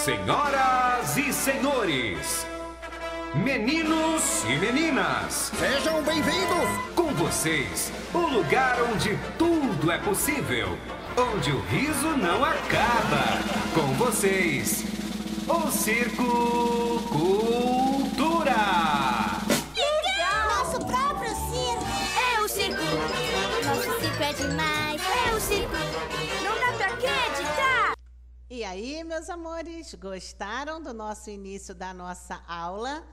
Senhoras e senhores, meninos e meninas, sejam bem-vindos! Com vocês, o lugar onde tudo é possível, onde o riso não acaba. Com vocês, o Circo Cultura! Nosso próprio circo! É o circo! Nosso circo é demais! É o circo! Não dá pra acreditar! E aí, meus amores, gostaram do nosso início da nossa aula?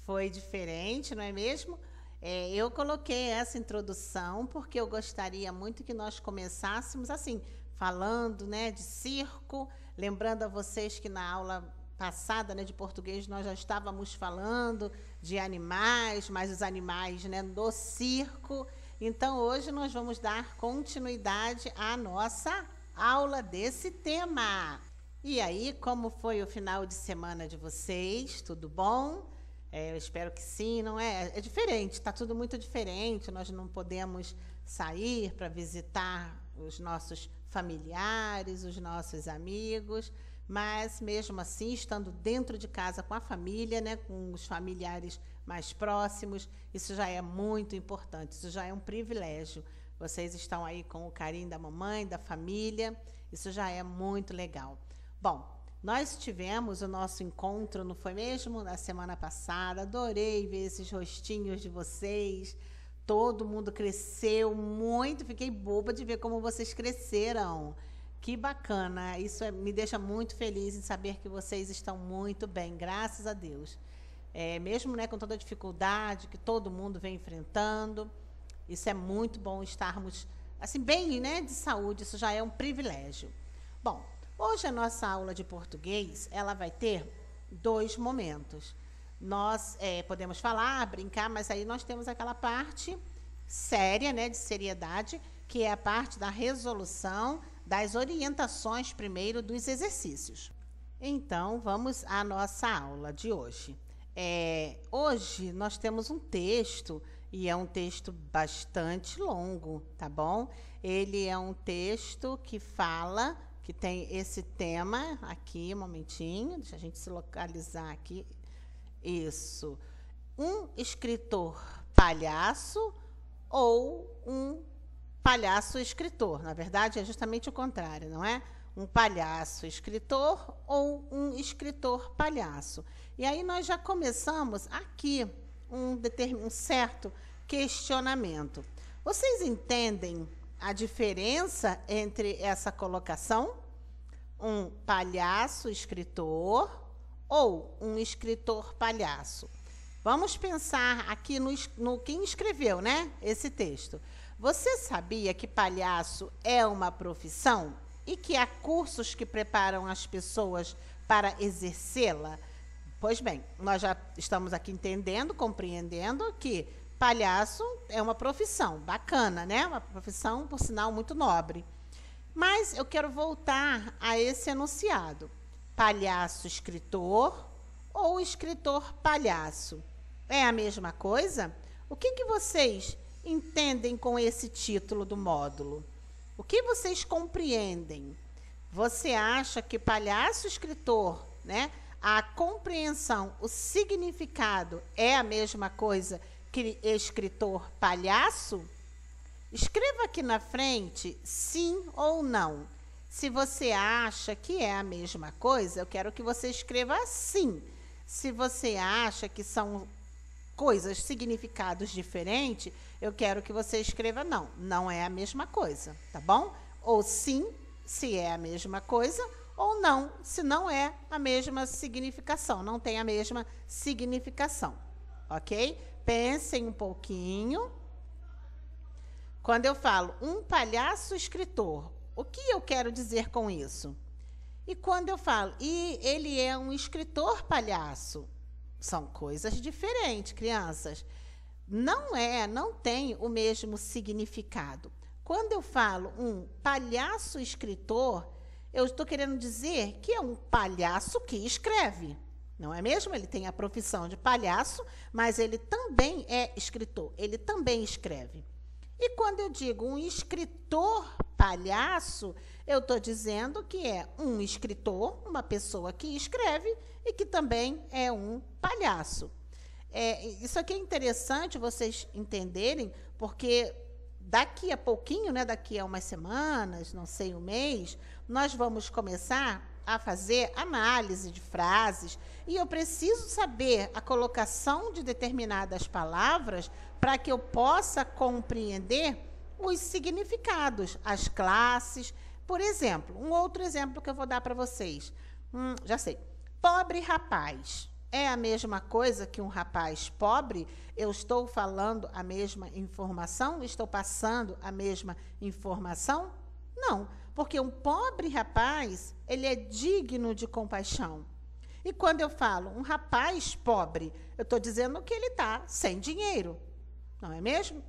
Foi diferente, não é mesmo? Eu coloquei essa introdução porque eu gostaria muito que nós começássemos assim, falando, né, de circo. Lembrando a vocês que na aula passada, né, de português, nós já estávamos falando de animais, mas os animais, né, do circo. Então, hoje nós vamos dar continuidade à nossa aula desse tema. E aí, como foi o final de semana de vocês? Tudo bom? Eu espero que sim, não é? É diferente, está tudo muito diferente. Nós não podemos sair para visitar os nossos familiares, os nossos amigos, mas mesmo assim, estando dentro de casa com a família, né, com os familiares mais próximos, isso já é muito importante, isso já é um privilégio. Vocês estão aí com o carinho da mamãe, da família, isso já é muito legal. Bom, nós tivemos o nosso encontro, não foi mesmo? Na semana passada, adorei ver esses rostinhos de vocês, todo mundo cresceu muito, fiquei boba de ver como vocês cresceram. Que bacana, isso me deixa muito feliz em saber que vocês estão muito bem, graças a Deus. Mesmo, né, com toda a dificuldade que todo mundo vem enfrentando, isso é muito bom estarmos assim, bem, né, de saúde, isso já é um privilégio. Bom, hoje a nossa aula de português, ela vai ter 2 momentos. Nós podemos falar, brincar, mas aí nós temos aquela parte séria, né, de seriedade, que é a parte da resolução das orientações primeiro dos exercícios. Então, vamos à nossa aula de hoje. Hoje nós temos um texto, e é um texto bastante longo, tá bom? Ele é um texto que fala, que tem esse tema aqui, um momentinho, deixa a gente se localizar aqui. Isso. Um escritor palhaço ou um palhaço escritor. Na verdade, é justamente o contrário, não é? Um palhaço escritor ou um escritor palhaço. E aí nós já começamos aqui um certo questionamento. Vocês entendem a diferença entre essa colocação? Um palhaço escritor ou um escritor palhaço? Vamos pensar aqui no quem escreveu, né, esse texto. Você sabia que palhaço é uma profissão e que há cursos que preparam as pessoas para exercê-la? Pois bem, nós já estamos aqui entendendo, compreendendo que palhaço é uma profissão bacana, né? Uma profissão, por sinal, muito nobre. Mas eu quero voltar a esse enunciado. Palhaço escritor ou escritor palhaço? É a mesma coisa? O que vocês entendem com esse título do módulo? O que vocês compreendem? Você acha que palhaço escritor, né? A compreensão, o significado é a mesma coisa que escritor palhaço? Escreva aqui na frente sim ou não. Se você acha que é a mesma coisa, eu quero que você escreva sim. Se você acha que são coisas, significados diferentes, eu quero que você escreva não. Não é a mesma coisa, tá bom? Ou sim, se é a mesma coisa, ou não, se não é a mesma significação, não tem a mesma significação, ok? Pensem um pouquinho. Quando eu falo um palhaço escritor, o que eu quero dizer com isso? E quando eu falo, e ele é um escritor palhaço, são coisas diferentes, crianças. Não tem o mesmo significado. Quando eu falo um palhaço escritor, eu estou querendo dizer que é um palhaço que escreve, não é mesmo? Ele tem a profissão de palhaço, mas ele também é escritor, ele também escreve. E quando eu digo um escritor palhaço, eu estou dizendo que é um escritor, uma pessoa que escreve e que também é um palhaço. Isso aqui é interessante vocês entenderem, porque daqui a pouquinho, né, daqui a umas semanas, não sei, um mês, nós vamos começar a fazer análise de frases e eu preciso saber a colocação de determinadas palavras para que eu possa compreender os significados, as classes. Por exemplo, um outro exemplo que eu vou dar para vocês. Já sei. Pobre rapaz. É a mesma coisa que um rapaz pobre? Eu estou falando a mesma informação? Estou passando a mesma informação? Não, porque um pobre rapaz, ele é digno de compaixão. E quando eu falo um rapaz pobre, eu estou dizendo que ele está sem dinheiro, não é mesmo?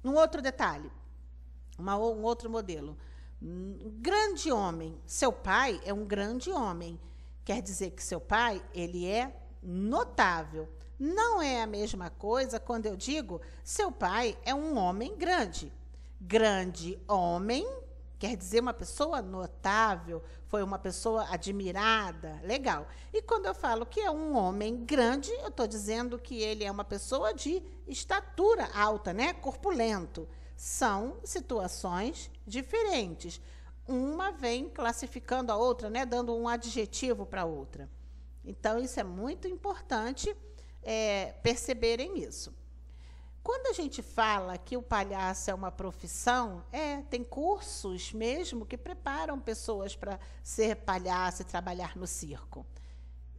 Um outro detalhe, um outro modelo. Grande homem, seu pai é um grande homem. Quer dizer que seu pai, ele é notável. Não é a mesma coisa quando eu digo seu pai é um homem grande. Grande homem quer dizer uma pessoa notável, foi uma pessoa admirada, legal. E quando eu falo que é um homem grande, eu estou dizendo que ele é uma pessoa de estatura alta, né? Corpulento. São situações diferentes. Uma vem classificando a outra, né, dando um adjetivo para a outra. Então, isso é muito importante perceberem isso. Quando a gente fala que o palhaço é uma profissão, tem cursos mesmo que preparam pessoas para ser palhaço e trabalhar no circo.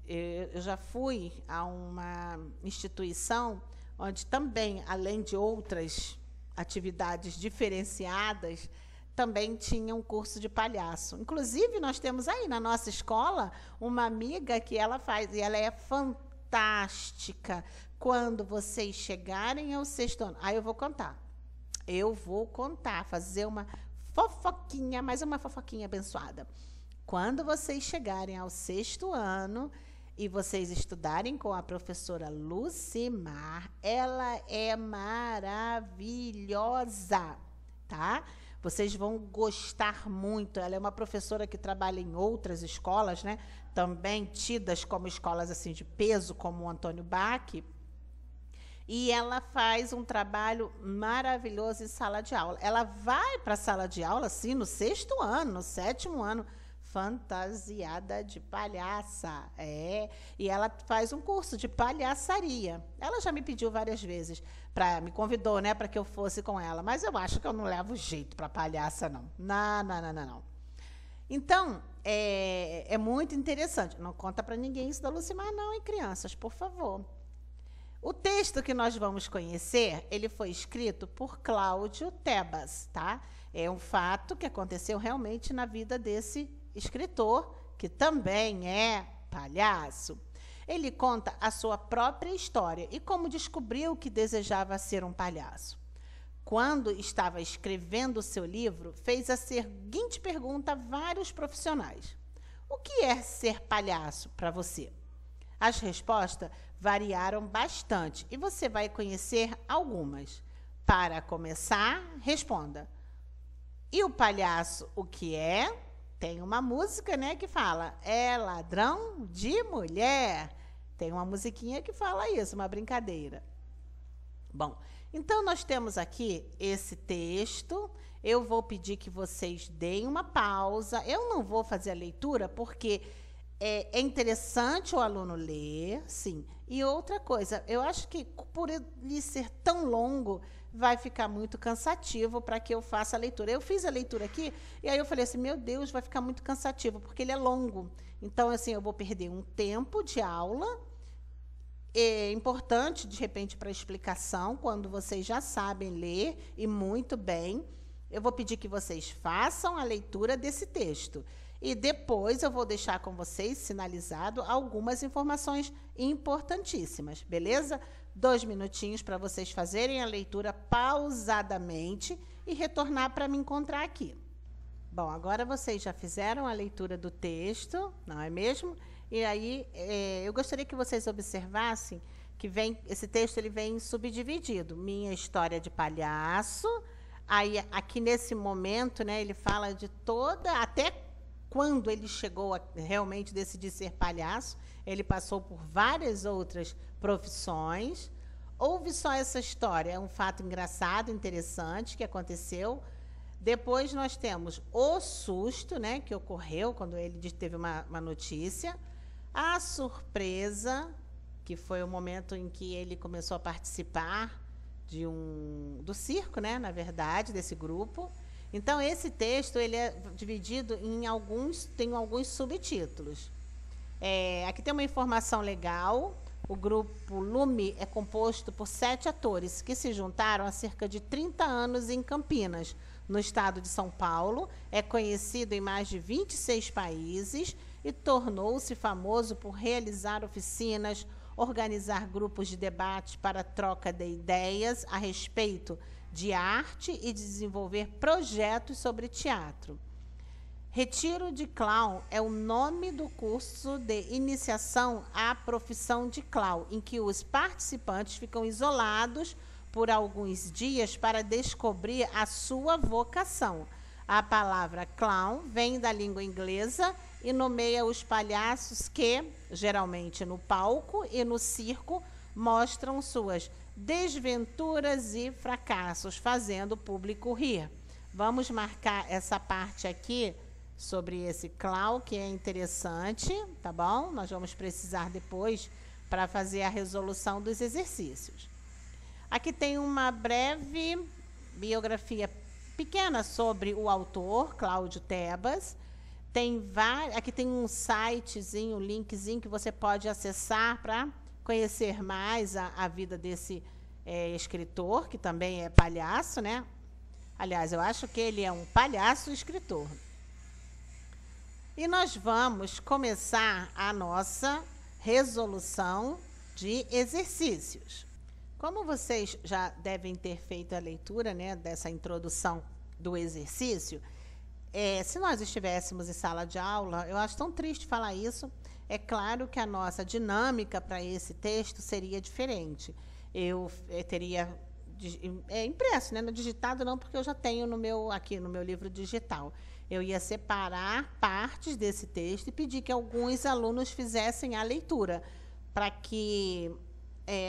Eu já fui a uma instituição onde também, além de outras atividades diferenciadas, também tinha um curso de palhaço. Inclusive, nós temos aí na nossa escola uma amiga que ela faz, e ela é fantástica. Quando vocês chegarem ao 6º ano, eu vou contar. Eu vou contar, fazer uma fofoquinha, mas uma fofoquinha abençoada. Quando vocês chegarem ao 6º ano e vocês estudarem com a professora Lucimar, ela é maravilhosa, tá? Vocês vão gostar muito. Ela é uma professora que trabalha em outras escolas, né? Também tidas como escolas assim de peso, como o Antônio Bach. E ela faz um trabalho maravilhoso em sala de aula. Ela vai para a sala de aula, assim, no 6º ano, no 7º ano, fantasiada de palhaça. E ela faz um curso de palhaçaria. Ela já me pediu várias vezes, me convidou, né, para que eu fosse com ela. Mas eu acho que eu não levo jeito para palhaça, não. Não. Então, é muito interessante. Não conta para ninguém isso da Lucimar, não, hein, crianças, por favor. O texto que nós vamos conhecer, ele foi escrito por Cláudio Tebas, tá? É um fato que aconteceu realmente na vida desse escritor, que também é palhaço. Ele conta a sua própria história e como descobriu que desejava ser um palhaço. Quando estava escrevendo o seu livro, fez a seguinte pergunta a vários profissionais: o que é ser palhaço para você? As respostas variaram bastante e você vai conhecer algumas. Para começar, responda: e o palhaço, o que é? Tem uma música, né, que fala: é ladrão de mulher. Tem uma musiquinha que fala isso, uma brincadeira. Bom, então nós temos aqui esse texto. Eu vou pedir que vocês deem uma pausa. Eu não vou fazer a leitura porque é interessante o aluno ler, sim. E outra coisa, eu acho que por ele ser tão longo, vai ficar muito cansativo para que eu faça a leitura. Eu fiz a leitura aqui e aí eu falei assim, meu Deus, vai ficar muito cansativo, porque ele é longo. Então, assim, eu vou perder um tempo de aula. É importante, de repente, para explicação, quando vocês já sabem ler, e muito bem, eu vou pedir que vocês façam a leitura desse texto. E depois eu vou deixar com vocês, sinalizado, algumas informações importantíssimas, beleza? 2 minutinhos para vocês fazerem a leitura pausadamente e retornar para me encontrar aqui. Bom, agora vocês já fizeram a leitura do texto, não é mesmo? E aí, eu gostaria que vocês observassem que vem, esse texto ele vem subdividido. Minha história de palhaço. Aí, aqui nesse momento, né, ele fala de até quando ele chegou a realmente decidir ser palhaço. Ele passou por várias outras profissões. Houve só essa história, é um fato engraçado, interessante, que aconteceu. Depois nós temos o susto, né, que ocorreu quando ele teve uma notícia. A surpresa, que foi o momento em que ele começou a participar do circo, né, na verdade, desse grupo. Então, esse texto ele é dividido tem alguns subtítulos. Aqui tem uma informação legal. O grupo Lume é composto por 7 atores que se juntaram há cerca de 30 anos em Campinas, no estado de São Paulo. É conhecido em mais de 26 países e tornou-se famoso por realizar oficinas, organizar grupos de debate para troca de ideias a respeito de arte e desenvolver projetos sobre teatro. Retiro de Clown é o nome do curso de iniciação à profissão de clown, em que os participantes ficam isolados por alguns dias para descobrir a sua vocação. A palavra clown vem da língua inglesa e nomeia os palhaços que, geralmente no palco e no circo, mostram suas desventuras e fracassos, fazendo o público rir. Vamos marcar essa parte aqui sobre esse clown, que é interessante, tá bom? Nós vamos precisar depois para fazer a resolução dos exercícios. Aqui tem uma breve biografia pequena sobre o autor, Cláudio Tebas. Aqui tem um sitezinho, um linkzinho que você pode acessar para conhecer mais a vida desse escritor, que também é palhaço, né? Aliás, eu acho que ele é um palhaço escritor. E nós vamos começar a nossa resolução de exercícios. Como vocês já devem ter feito a leitura, né, dessa introdução do exercício, se nós estivéssemos em sala de aula, eu acho tão triste falar isso, é claro que a nossa dinâmica para esse texto seria diferente. Eu teria impresso, né, no digitado não, porque eu já tenho aqui no meu livro digital. Eu ia separar partes desse texto e pedir que alguns alunos fizessem a leitura, para que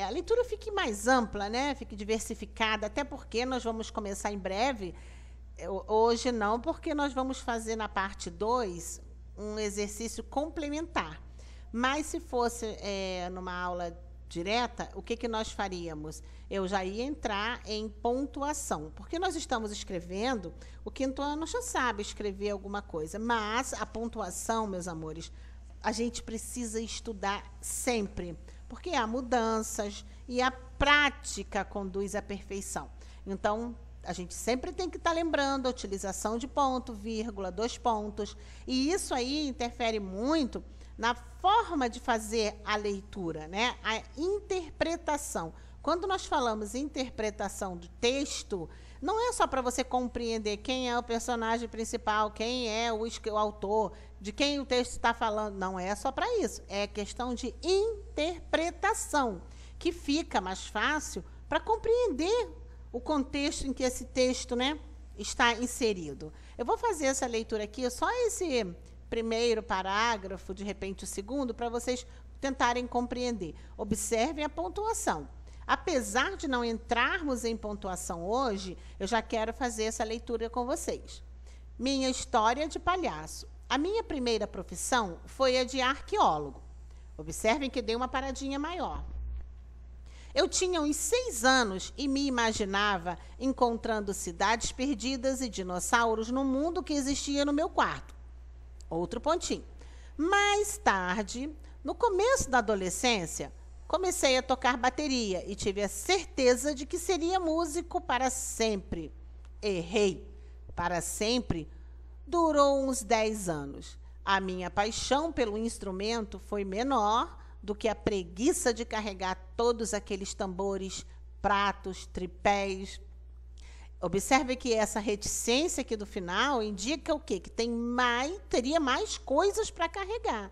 a leitura fique mais ampla, né? Fique diversificada, até porque nós vamos começar em breve, hoje não, porque nós vamos fazer na parte 2 um exercício complementar. Mas se fosse numa aula direta, o que nós faríamos? Eu já ia entrar em pontuação, porque nós estamos escrevendo, o quinto ano já sabe escrever alguma coisa, mas a pontuação, meus amores, a gente precisa estudar sempre, porque há mudanças e a prática conduz à perfeição. Então, a gente sempre tem que estar lembrando a utilização de ponto, vírgula, 2 pontos, e isso aí interfere muito na forma de fazer a leitura, né? A interpretação. Quando nós falamos interpretação do texto, não é só para você compreender quem é o personagem principal, quem é o autor, de quem o texto está falando. Não é só para isso. É questão de interpretação, que fica mais fácil para compreender o contexto em que esse texto, né, está inserido. Eu vou fazer essa leitura aqui, só esse primeiro parágrafo, de repente o segundo, para vocês tentarem compreender. Observem a pontuação. Apesar de não entrarmos em pontuação hoje, eu já quero fazer essa leitura com vocês. Minha história de palhaço. A minha primeira profissão foi a de arqueólogo. Observem que dei uma paradinha maior. Eu tinha uns 6 anos e me imaginava encontrando cidades perdidas e dinossauros no mundo que existia no meu quarto. Outro pontinho. Mais tarde, no começo da adolescência, comecei a tocar bateria e tive a certeza de que seria músico para sempre. Errei. Para sempre durou uns 10 anos. A minha paixão pelo instrumento foi menor do que a preguiça de carregar todos aqueles tambores, pratos, tripés. Observe que essa reticência aqui do final indica o quê? Que teria mais coisas para carregar.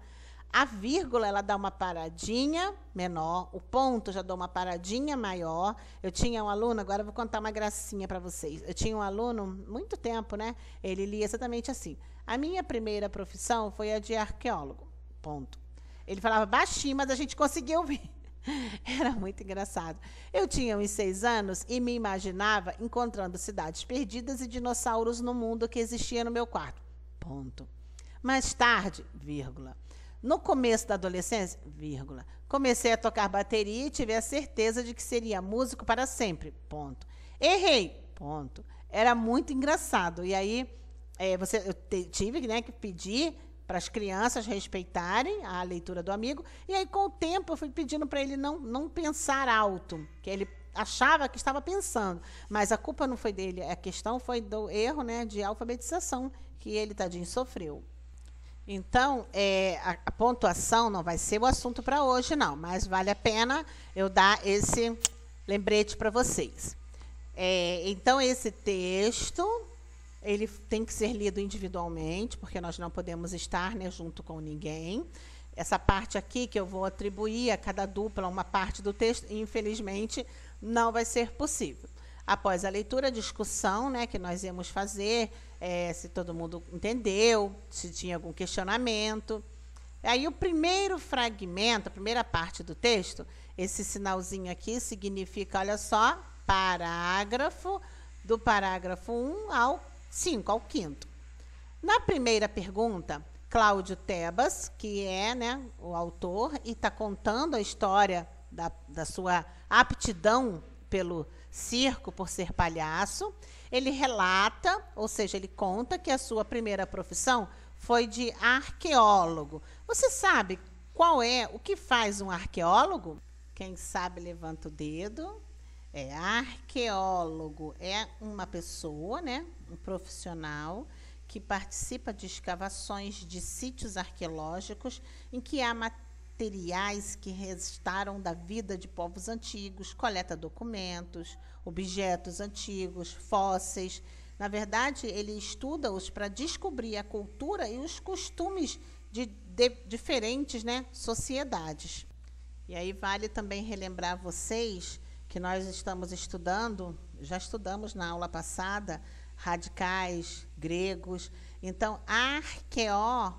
A vírgula, ela dá uma paradinha menor, o ponto já dá uma paradinha maior. Eu tinha um aluno, agora eu vou contar uma gracinha para vocês. Eu tinha um aluno, muito tempo, né? Ele lia exatamente assim. A minha primeira profissão foi a de arqueólogo, ponto. Ele falava baixinho, mas a gente conseguia ouvir. Era muito engraçado. Eu tinha uns 6 anos e me imaginava encontrando cidades perdidas e dinossauros no mundo que existia no meu quarto, ponto. Mais tarde, vírgula. No começo da adolescência, vírgula, comecei a tocar bateria e tive a certeza de que seria músico para sempre, ponto. Errei, ponto. Era muito engraçado. E aí, eu tive, né, que pedir para as crianças respeitarem a leitura do amigo. E aí, com o tempo, eu fui pedindo para ele não pensar alto, que ele achava que estava pensando. Mas a culpa não foi dele, a questão foi do erro, né, de alfabetização que ele, tadinho, sofreu. Então, a pontuação não vai ser o assunto para hoje, não, mas vale a pena eu dar esse lembrete para vocês. Então, esse texto, ele tem que ser lido individualmente, porque nós não podemos estar, né, junto com ninguém. Essa parte aqui, que eu vou atribuir a cada dupla uma parte do texto, infelizmente, não vai ser possível. Após a leitura, a discussão, né, que nós íamos fazer, se todo mundo entendeu, se tinha algum questionamento. Aí o primeiro fragmento, a primeira parte do texto, esse sinalzinho aqui significa, olha só, parágrafo, do parágrafo 1 ao 5, ao 5º. Na primeira pergunta, Cláudio Tebas, que é, né, o autor, e está contando a história da sua aptidão pelo circo, por ser palhaço. Ele relata, ou seja, ele conta que a sua primeira profissão foi de arqueólogo. Você sabe o que faz um arqueólogo? Quem sabe, levanta o dedo. Arqueólogo é uma pessoa, né, um profissional que participa de escavações de sítios arqueológicos em que há materiais que restaram da vida de povos antigos, coleta documentos, objetos antigos, fósseis. Na verdade, ele estuda-os para descobrir a cultura e os costumes de diferentes, né, sociedades. E aí vale também relembrar vocês que nós estamos estudando, já estudamos na aula passada, radicais gregos. Então, arqueó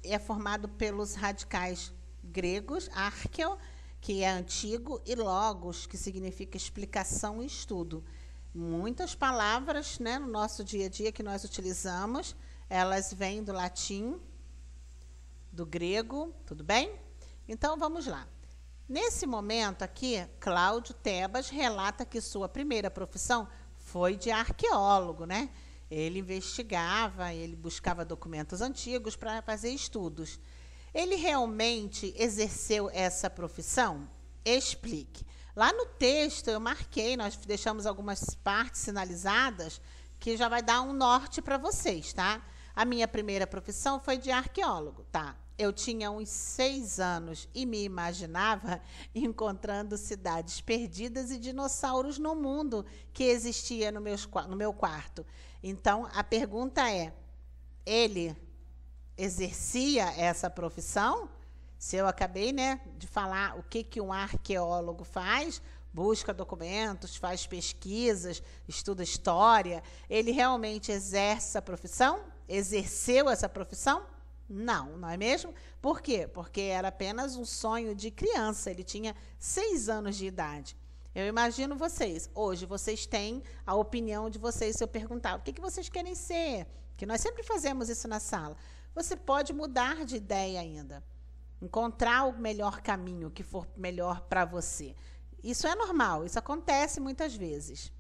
é formado pelos radicais gregos, arqueo, que é antigo, e logos, que significa explicação e estudo. Muitas palavras, né, no nosso dia a dia que nós utilizamos, elas vêm do latim, do grego, tudo bem? Então, vamos lá. Nesse momento aqui, Cláudio Tebas relata que sua primeira profissão foi de arqueólogo, né? Ele investigava, ele buscava documentos antigos para fazer estudos. Ele realmente exerceu essa profissão? Explique. Lá no texto eu marquei, nós deixamos algumas partes sinalizadas que já vai dar um norte para vocês, tá? A minha primeira profissão foi de arqueólogo, tá? Eu tinha uns 6 anos e me imaginava encontrando cidades perdidas e dinossauros no mundo que existia no meu quarto. Então, a pergunta é, ele exercia essa profissão? Se eu acabei, né, de falar o que um arqueólogo faz, busca documentos, faz pesquisas, estuda história, ele realmente exerce essa profissão? Exerceu essa profissão? Não, não é mesmo? Por quê? Porque era apenas um sonho de criança, ele tinha 6 anos de idade. Eu imagino vocês, hoje vocês têm a opinião de vocês, se eu perguntar o que vocês querem ser, que nós sempre fazemos isso na sala. Você pode mudar de ideia ainda, encontrar o melhor caminho que for melhor para você. Isso é normal, isso acontece muitas vezes.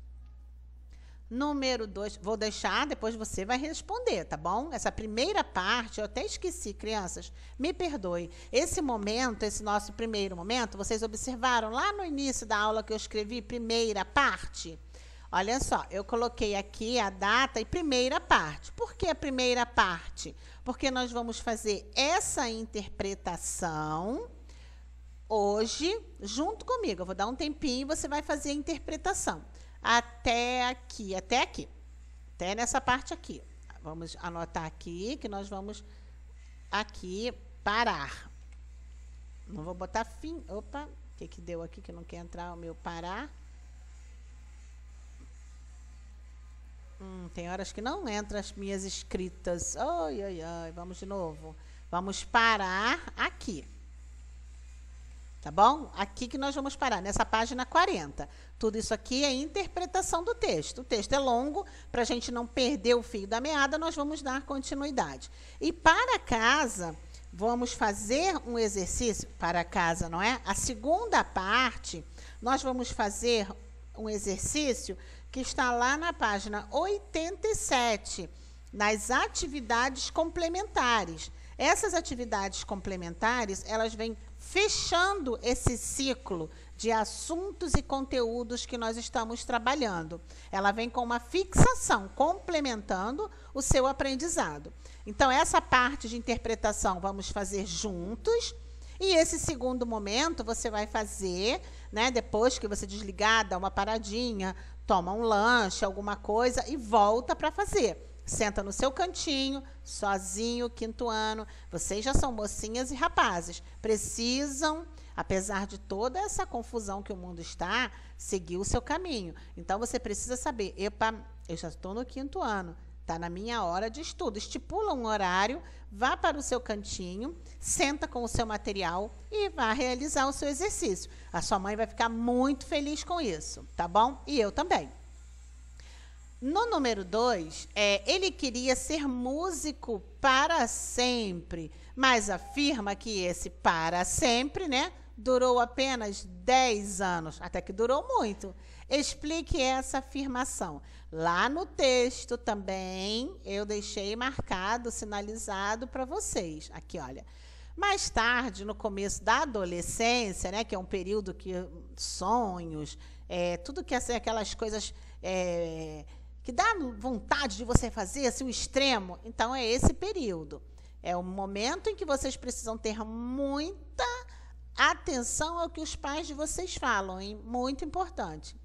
Número 2, vou deixar, depois você vai responder, tá bom? Essa primeira parte, eu até esqueci, crianças, me perdoe. Esse momento, esse nosso primeiro momento, vocês observaram lá no início da aula que eu escrevi, primeira parte? Olha só, eu coloquei aqui a data e primeira parte. Por que a primeira parte? Porque nós vamos fazer essa interpretação hoje, junto comigo. Eu vou dar um tempinho e você vai fazer a interpretação. Até aqui, até nessa parte aqui. Vamos anotar aqui, que nós vamos aqui parar. Não vou botar fim. Opa, o que deu aqui que não quer entrar o meu parar? Tem horas que não entram as minhas escritas. Ai, ai, ai. Vamos de novo. Vamos parar aqui. Tá bom? Aqui que nós vamos parar, nessa página 40. Tudo isso aqui é interpretação do texto. O texto é longo, para a gente não perder o fio da meada, nós vamos dar continuidade. E para casa, vamos fazer um exercício, para casa, não é? A segunda parte, nós vamos fazer um exercício que está lá na página 87, nas atividades complementares. Essas atividades complementares, elas vêm fechando esse ciclo de assuntos e conteúdos que nós estamos trabalhando. Ela vem com uma fixação, complementando o seu aprendizado. Então, essa parte de interpretação vamos fazer juntos. E esse segundo momento você vai fazer, né, depois que você desligar, dá uma paradinha, toma um lanche, alguma coisa e volta para fazer. Senta no seu cantinho, sozinho, 5º ano. Vocês já são mocinhas e rapazes. Precisam, apesar de toda essa confusão que o mundo está, seguir o seu caminho. Então, você precisa saber, epa, eu já estou no 5º ano. Está na minha hora de estudo. Estipula um horário, vá para o seu cantinho, senta com o seu material e vá realizar o seu exercício. A sua mãe vai ficar muito feliz com isso, tá bom? E eu também. No número 2, ele queria ser músico para sempre, mas afirma que esse para sempre, né, durou apenas 10 anos, até que durou muito. Explique essa afirmação. Lá no texto também eu deixei marcado, sinalizado para vocês. Aqui, olha. Mais tarde, no começo da adolescência, né, que é um período que sonhos, tudo que assim, aquelas coisas que dá vontade de você fazer, assim, o extremo. Então, é esse período. É o momento em que vocês precisam ter muita atenção ao que os pais de vocês falam, hein? Muito importante.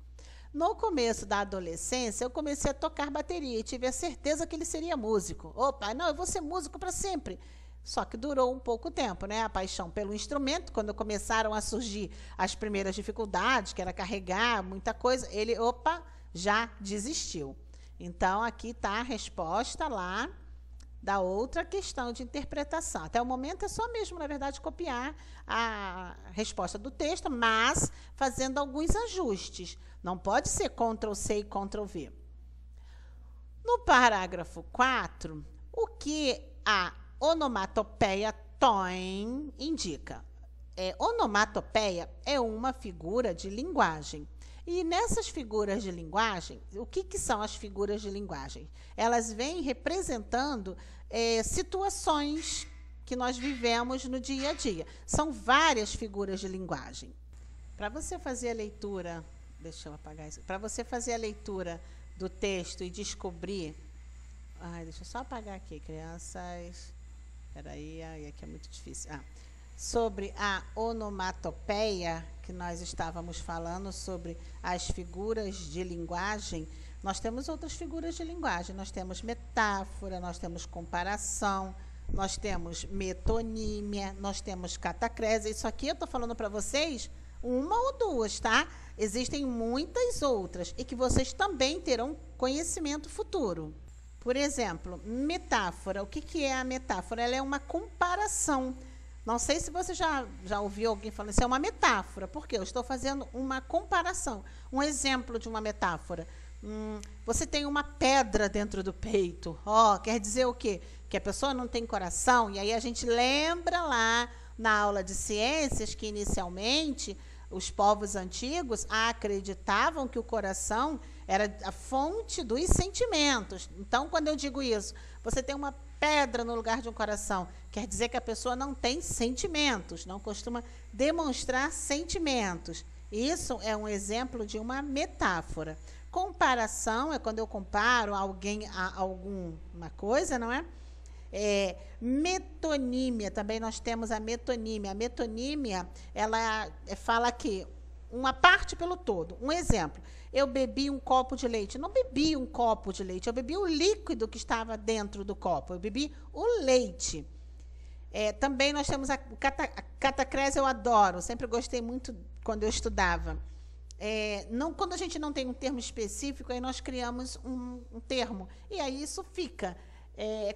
No começo da adolescência, eu comecei a tocar bateria e tive a certeza que ele seria músico. Opa, não, eu vou ser músico para sempre. Só que durou um pouco tempo, né? A paixão pelo instrumento, quando começaram a surgir as primeiras dificuldades, que era carregar muita coisa, ele, opa, já desistiu. Então, aqui está a resposta lá da outra questão de interpretação. Até o momento é só mesmo, na verdade, copiar a resposta do texto, mas fazendo alguns ajustes. Não pode ser Ctrl+C e Ctrl+V. No parágrafo 4, o que a onomatopeia TOEM indica? Onomatopeia é uma figura de linguagem. E nessas figuras de linguagem, o que são as figuras de linguagem? Elas vêm representando situações que nós vivemos no dia a dia. São várias figuras de linguagem. Para você fazer a leitura, deixa eu apagar isso. Para você fazer a leitura do texto e descobrir... deixa eu só apagar aqui, crianças. Espera aí, aqui é muito difícil. Sobre a onomatopeia, que nós estávamos falando sobre as figuras de linguagem, nós temos outras figuras de linguagem. Nós temos metáfora, nós temos comparação, nós temos metonímia, nós temos catacrese. Isso aqui eu estou falando para vocês uma ou duas, tá? Existem muitas outras e que vocês também terão conhecimento futuro. Por exemplo, metáfora. O que é a metáfora? Ela é uma comparação. Não sei se você já ouviu alguém falando, isso é uma metáfora. Por quê? Eu estou fazendo uma comparação. Um exemplo de uma metáfora. Você tem uma pedra dentro do peito. Quer dizer o quê? Que a pessoa não tem coração. E aí a gente lembra lá na aula de ciências que, inicialmente, os povos antigos acreditavam que o coração era a fonte dos sentimentos. Então, quando eu digo isso, você tem uma pedra no lugar de um coração, quer dizer que a pessoa não tem sentimentos, não costuma demonstrar sentimentos. Isso é um exemplo de uma metáfora. Comparação é quando eu comparo alguém a alguma coisa, não é? Metonímia, também nós temos a metonímia. A metonímia, ela fala que uma parte pelo todo. Um exemplo, eu bebi um copo de leite. Não bebi um copo de leite, eu bebi o líquido que estava dentro do copo. Eu bebi o leite. Também nós temos a catacrese, eu adoro, sempre gostei muito quando eu estudava. Quando a gente não tem um termo específico, aí nós criamos um termo, e aí isso fica.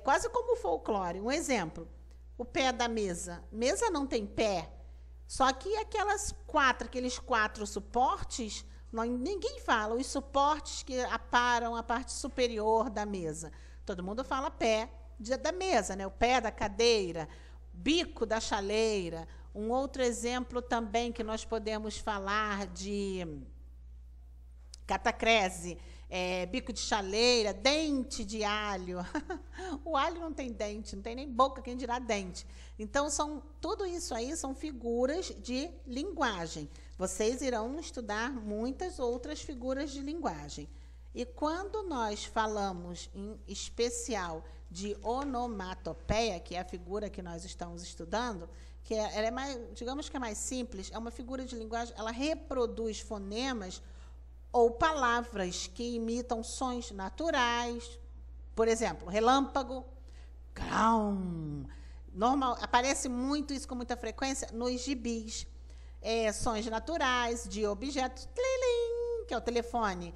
Quase como o folclore. Um exemplo, o pé da mesa. Mesa não tem pé, só que aqueles quatro suportes, ninguém fala, os suportes que aparam a parte superior da mesa. Todo mundo fala pé da mesa, né? O pé da cadeira, bico da chaleira. Um outro exemplo também que nós podemos falar de catacrese, bico de chaleira, dente de alho. O alho não tem dente, não tem nem boca, quem dirá dente. Então, tudo isso aí são figuras de linguagem. Vocês irão estudar muitas outras figuras de linguagem. E quando nós falamos, em especial, de onomatopeia, que é a figura que nós estamos estudando, que ela é mais, digamos que é mais simples, é uma figura de linguagem, ela reproduz fonemas ou palavras que imitam sons naturais. Por exemplo, relâmpago, grão. Aparece muito isso com muita frequência nos gibis. Sons naturais de objetos, tlilim, que é o telefone,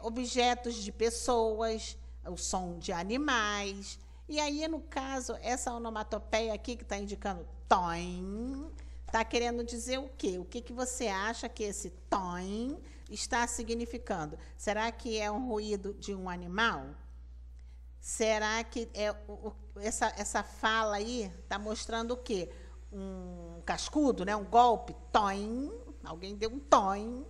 objetos de pessoas, o som de animais. E aí, no caso, essa onomatopeia aqui que está indicando toim, está querendo dizer o quê? O que você acha que esse toim está significando? Será que é um ruído de um animal? Será que essa fala aí está mostrando o quê? Um cascudo, né? Um golpe, toim, alguém deu um toim.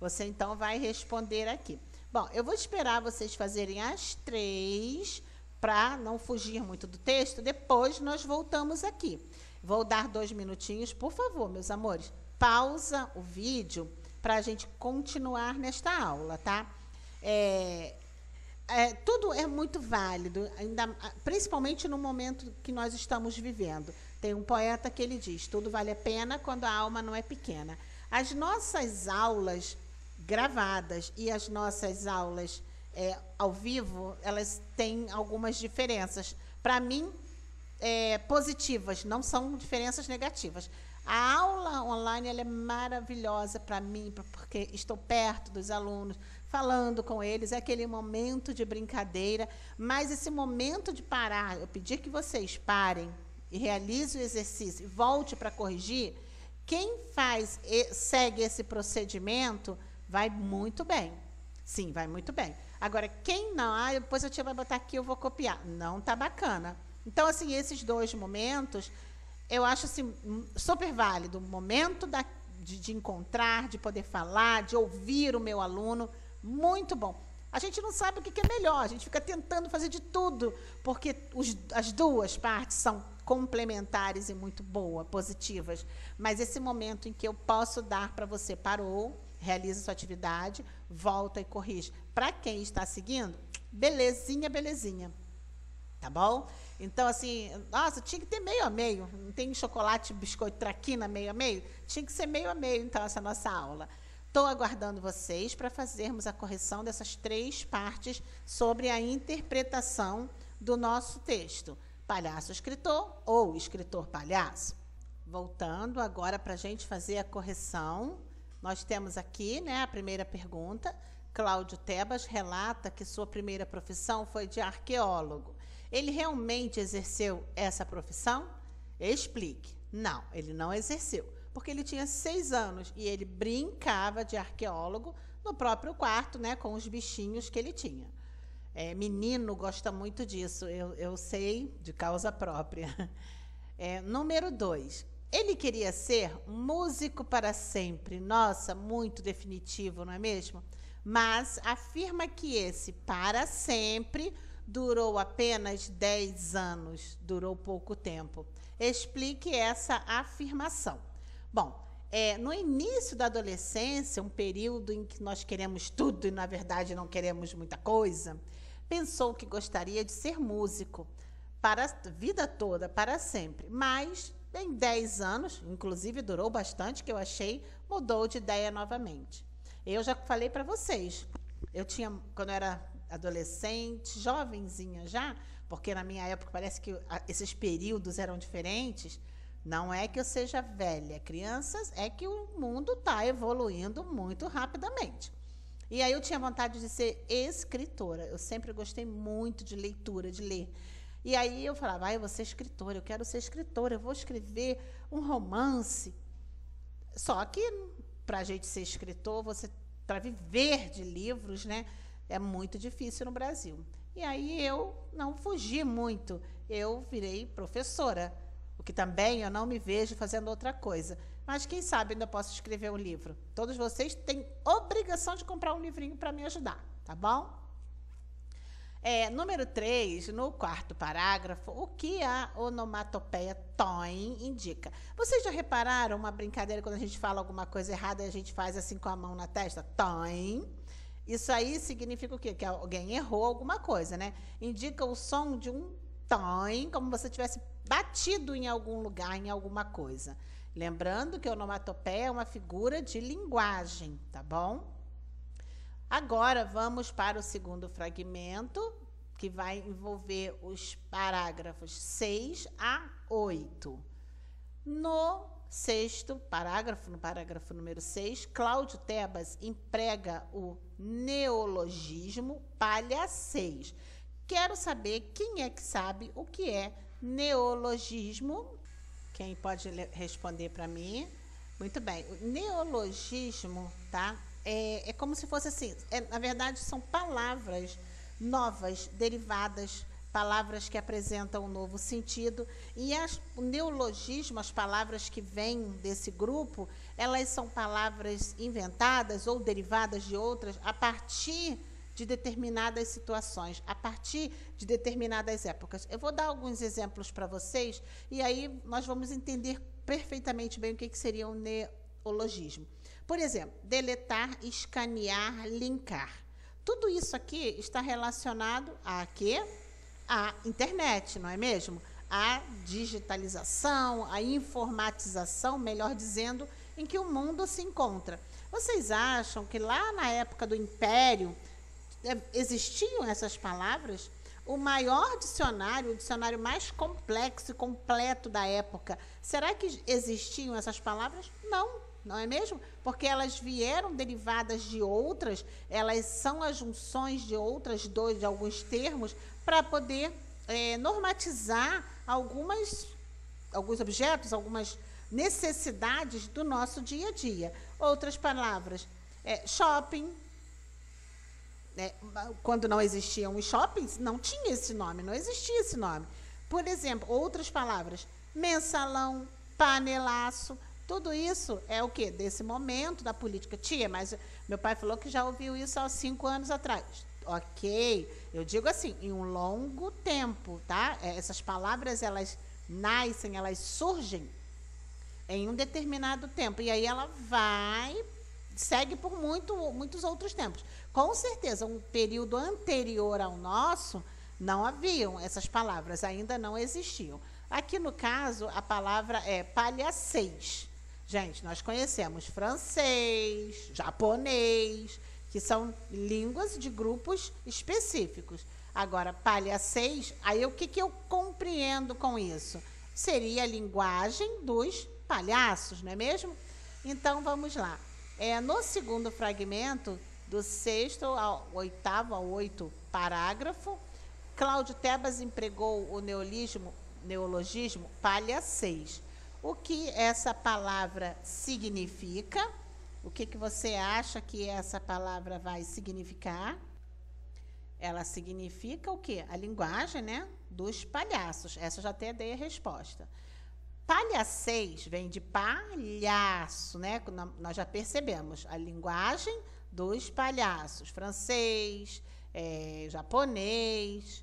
Você, então, vai responder aqui. Bom, eu vou esperar vocês fazerem as 3, para não fugir muito do texto. Depois, nós voltamos aqui. Vou dar 2 minutinhos, por favor, meus amores. Pausa o vídeo para a gente continuar nesta aula, tá? Tudo é muito válido, principalmente no momento que nós estamos vivendo. Tem um poeta que ele diz, tudo vale a pena quando a alma não é pequena. As nossas aulas gravadas e as nossas aulas ao vivo, elas têm algumas diferenças. Para mim, positivas, não são diferenças negativas. A aula online ela é maravilhosa para mim, porque estou perto dos alunos, falando com eles, é aquele momento de brincadeira, mas esse momento de parar, eu pedi que vocês parem e realizem o exercício e volte para corrigir. Quem segue esse procedimento vai muito bem. Sim, vai muito bem. Agora, quem não, depois a tia vai botar aqui, eu vou copiar. Não está bacana. Então, assim, esses 2 momentos, eu acho assim, super válido. O momento de encontrar, de poder falar, de ouvir o meu aluno, muito bom. A gente não sabe o que é melhor, a gente fica tentando fazer de tudo, porque as duas partes são complementares e muito boas, positivas. Mas esse momento em que eu posso dar para você, parou, realiza sua atividade, volta e corrige. Para quem está seguindo, belezinha, belezinha. Tá bom? Então, assim, nossa, tinha que ter meio a meio. Não tem chocolate, biscoito, traquina meio a meio? Tinha que ser meio a meio, então, essa nossa aula. Estou aguardando vocês para fazermos a correção dessas 3 partes sobre a interpretação do nosso texto. Palhaço-escritor ou escritor-palhaço. Voltando agora para a gente fazer a correção. Nós temos aqui, né, a primeira pergunta. Cláudio Tebas relata que sua primeira profissão foi de arqueólogo. Ele realmente exerceu essa profissão? Explique. Não, ele não exerceu, porque ele tinha 6 anos e ele brincava de arqueólogo no próprio quarto, né, com os bichinhos que ele tinha. Menino gosta muito disso, eu sei de causa própria. Número 2. Ele queria ser músico para sempre. Nossa, muito definitivo, não é mesmo? Mas afirma que esse para sempre durou apenas 10 anos, durou pouco tempo. Explique essa afirmação. Bom, no início da adolescência, um período em que nós queremos tudo e, na verdade, não queremos muita coisa, pensou que gostaria de ser músico para a vida toda, para sempre. Mas, em 10 anos, inclusive durou bastante, que eu achei, mudou de ideia novamente. Eu já falei para vocês, quando eu era adolescente, jovenzinha já, porque na minha época parece que esses períodos eram diferentes. Não é que eu seja velha, crianças, é que o mundo está evoluindo muito rapidamente. E aí eu tinha vontade de ser escritora. Eu sempre gostei muito de leitura, de ler. E aí eu falava, eu vou ser escritora, eu quero ser escritora, eu vou escrever um romance. Só que, para a gente ser escritor, para viver de livros, né, é muito difícil no Brasil. E aí eu não fugi muito, eu virei professora, o que também eu não me vejo fazendo outra coisa. Mas quem sabe ainda posso escrever um livro. Todos vocês têm obrigação de comprar um livrinho para me ajudar, tá bom? Número 3, no quarto parágrafo, o que a onomatopeia toim indica? Vocês já repararam uma brincadeira quando a gente fala alguma coisa errada e a gente faz assim com a mão na testa? Toim. Isso aí significa o quê? Que alguém errou alguma coisa, né? Indica o som de um toim, como se você tivesse batido em algum lugar, em alguma coisa. Lembrando que a onomatopeia é uma figura de linguagem, tá bom? Agora, vamos para o segundo fragmento, que vai envolver os parágrafos 6 a 8. No sexto parágrafo, no parágrafo número 6, Cláudio Tebas emprega o neologismo palhacês. Quero saber quem é que sabe o que é neologismo. Quem pode responder para mim? Muito bem. O neologismo, tá? É como se fosse assim, na verdade são palavras novas, derivadas, palavras que apresentam um novo sentido, e o neologismo, as palavras que vêm desse grupo, elas são palavras inventadas ou derivadas de outras a partir de determinadas situações, a partir de determinadas épocas. Eu vou dar alguns exemplos para vocês, e aí nós vamos entender perfeitamente bem o que seria um neologismo. Por exemplo, deletar, escanear, linkar. Tudo isso aqui está relacionado a quê? A internet, não é mesmo? A digitalização, a informatização, melhor dizendo, em que o mundo se encontra. Vocês acham que lá na época do Império existiam essas palavras? O maior dicionário, o dicionário mais complexo e completo da época, será que existiam essas palavras? Não. Não é mesmo? Porque elas vieram derivadas de outras, elas são as junções de de alguns termos, para poder normatizar alguns objetos, algumas necessidades do nosso dia a dia. Outras palavras, shopping. Quando não existiam os shoppings, não tinha esse nome, não existia esse nome. Por exemplo, outras palavras, mensalão, panelaço. Tudo isso é o quê? Desse momento da política. Tia, mas meu pai falou que já ouviu isso há 5 anos atrás. Ok, eu digo assim, em um longo tempo, tá? Essas palavras, elas nascem, elas surgem em um determinado tempo. E aí ela segue por muitos outros tempos. Com certeza, um período anterior ao nosso, não haviam essas palavras, ainda não existiam. Aqui, no caso, a palavra é palhacês. Gente, nós conhecemos francês, japonês, que são línguas de grupos específicos. Agora, palhacês, aí o que eu compreendo com isso? Seria a linguagem dos palhaços, não é mesmo? Então, vamos lá. No segundo fragmento, do 6º ao 8º parágrafo, Cláudio Tebas empregou o neologismo palhacês. O que essa palavra significa? O que você acha que essa palavra vai significar? Ela significa o quê? A linguagem, né, dos palhaços. Essa eu já até dei a resposta. Palhacês vem de palhaço, né? Nós já percebemos a linguagem dos palhaços. Francês, japonês.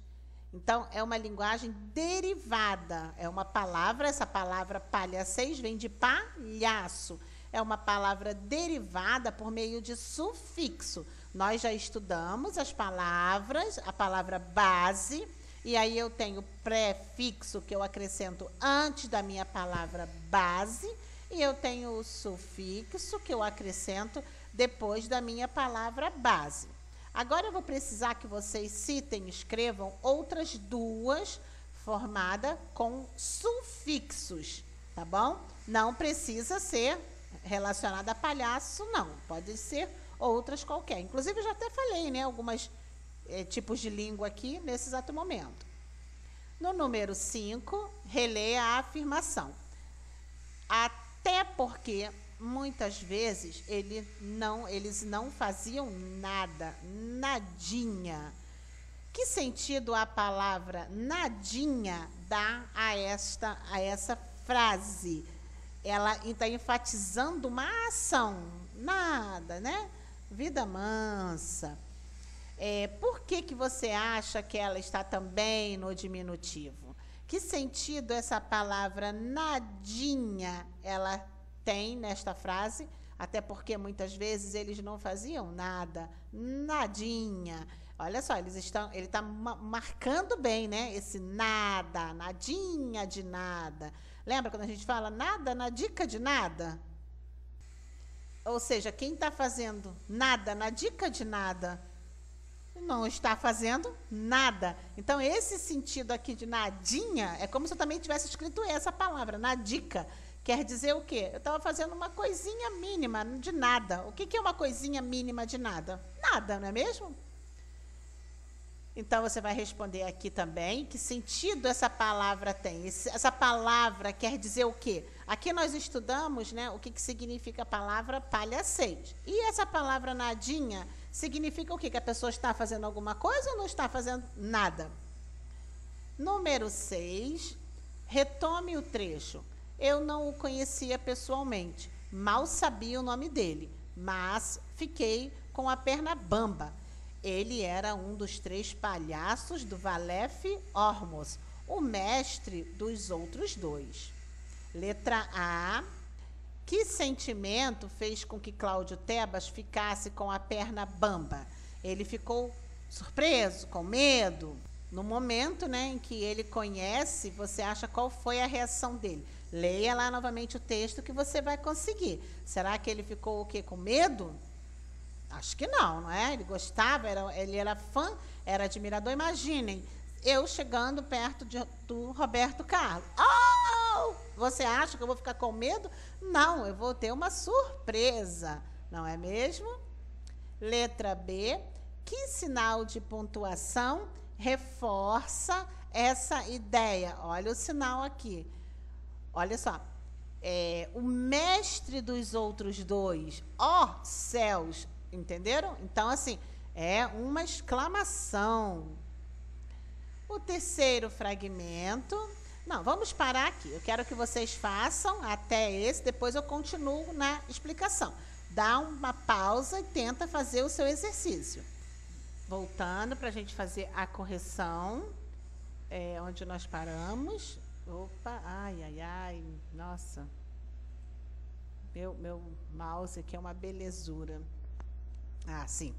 Então, é uma linguagem derivada. É uma palavra, essa palavra palhacês vem de palhaço. É uma palavra derivada por meio de sufixo. Nós já estudamos as palavras, a palavra base, e aí eu tenho prefixo que eu acrescento antes da minha palavra base, e eu tenho o sufixo que eu acrescento depois da minha palavra base. Agora eu vou precisar que vocês citem e escrevam outras duas formadas com sufixos, tá bom? Não precisa ser relacionada a palhaço, não. Pode ser outras qualquer. Inclusive, eu já até falei, né, algumas tipos de língua aqui nesse exato momento. No número 5, releia a afirmação. Até porque, muitas vezes, eles não faziam nada, nadinha. Que sentido a palavra nadinha dá a essa frase? Ela está enfatizando uma ação, nada, né? Vida mansa. Por que você acha que ela está também no diminutivo? Que sentido essa palavra nadinha ela tem nesta frase? Até porque muitas vezes eles não faziam nada, nadinha. Olha só, ele está marcando bem, né? Esse nada, nadinha de nada. Lembra quando a gente fala nada na dica de nada? Ou seja, quem está fazendo nada na dica de nada não está fazendo nada. Então, esse sentido aqui de nadinha é como se eu também tivesse escrito essa palavra, nadica. Quer dizer o quê? Eu estava fazendo uma coisinha mínima de nada. O que é uma coisinha mínima de nada? Nada, não é mesmo? Então, você vai responder aqui também que sentido essa palavra tem. Essa palavra quer dizer o quê? Aqui nós estudamos, né, o que significa a palavra palhaçez. E essa palavra nadinha significa o quê? Que a pessoa está fazendo alguma coisa ou não está fazendo nada? Número 6, retome o trecho. Eu não o conhecia pessoalmente, mal sabia o nome dele, mas fiquei com a perna bamba. Ele era um dos 3 palhaços do Valef Ormos, o mestre dos outros 2. Letra A. Que sentimento fez com que Cláudio Tebas ficasse com a perna bamba? Ele ficou surpreso, com medo? No momento, né, em que ele conhece, você acha qual foi a reação dele? Leia lá novamente o texto que você vai conseguir. Será que ele ficou o quê? Com medo? Acho que não, não é? Ele gostava, ele era fã, era admirador. Imaginem, eu chegando perto do Roberto Carlos. Oh! Você acha que eu vou ficar com medo? Não, eu vou ter uma surpresa, não é mesmo? Letra B. Que sinal de pontuação reforça essa ideia? Olha o sinal aqui. Olha só. O mestre dos outros 2. Ó céus! Entenderam? Então, assim, é uma exclamação. O terceiro fragmento. Não, vamos parar aqui. Eu quero que vocês façam até esse, depois eu continuo na explicação. Dá uma pausa e tenta fazer o seu exercício. Voltando para a gente fazer a correção, onde nós paramos. Opa, ai, nossa. Meu mouse aqui é uma belezura. Ah, sim.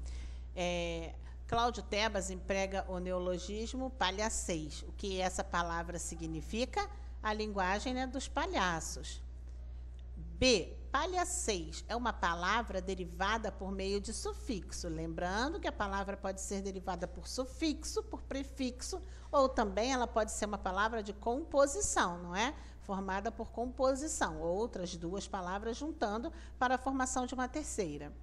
Cláudio Tebas emprega o neologismo palhacez. O que essa palavra significa? A linguagem, né, dos palhaços. B. Palhacez é uma palavra derivada por meio de sufixo. Lembrando que a palavra pode ser derivada por sufixo, por prefixo, ou também ela pode ser uma palavra de composição, não é? Formada por composição. Outras 2 palavras juntando para a formação de uma terceira.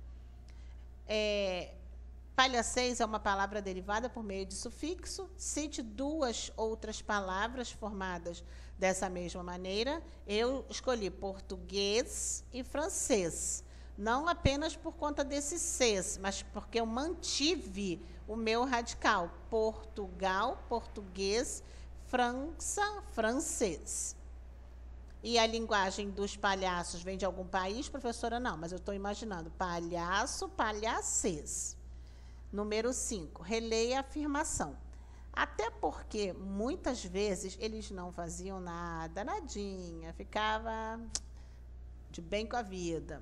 Palhacez é uma palavra derivada por meio de sufixo. Cite 2 outras palavras formadas dessa mesma maneira. Eu escolhi português e francês. Não apenas por conta desse cês, mas porque eu mantive o meu radical. Portugal, português, França, francês. E a linguagem dos palhaços vem de algum país, professora? Não, mas eu estou imaginando. Palhaço, palhacês. Número 5, releia a afirmação. Até porque, muitas vezes, eles não faziam nada, nadinha, ficava de bem com a vida.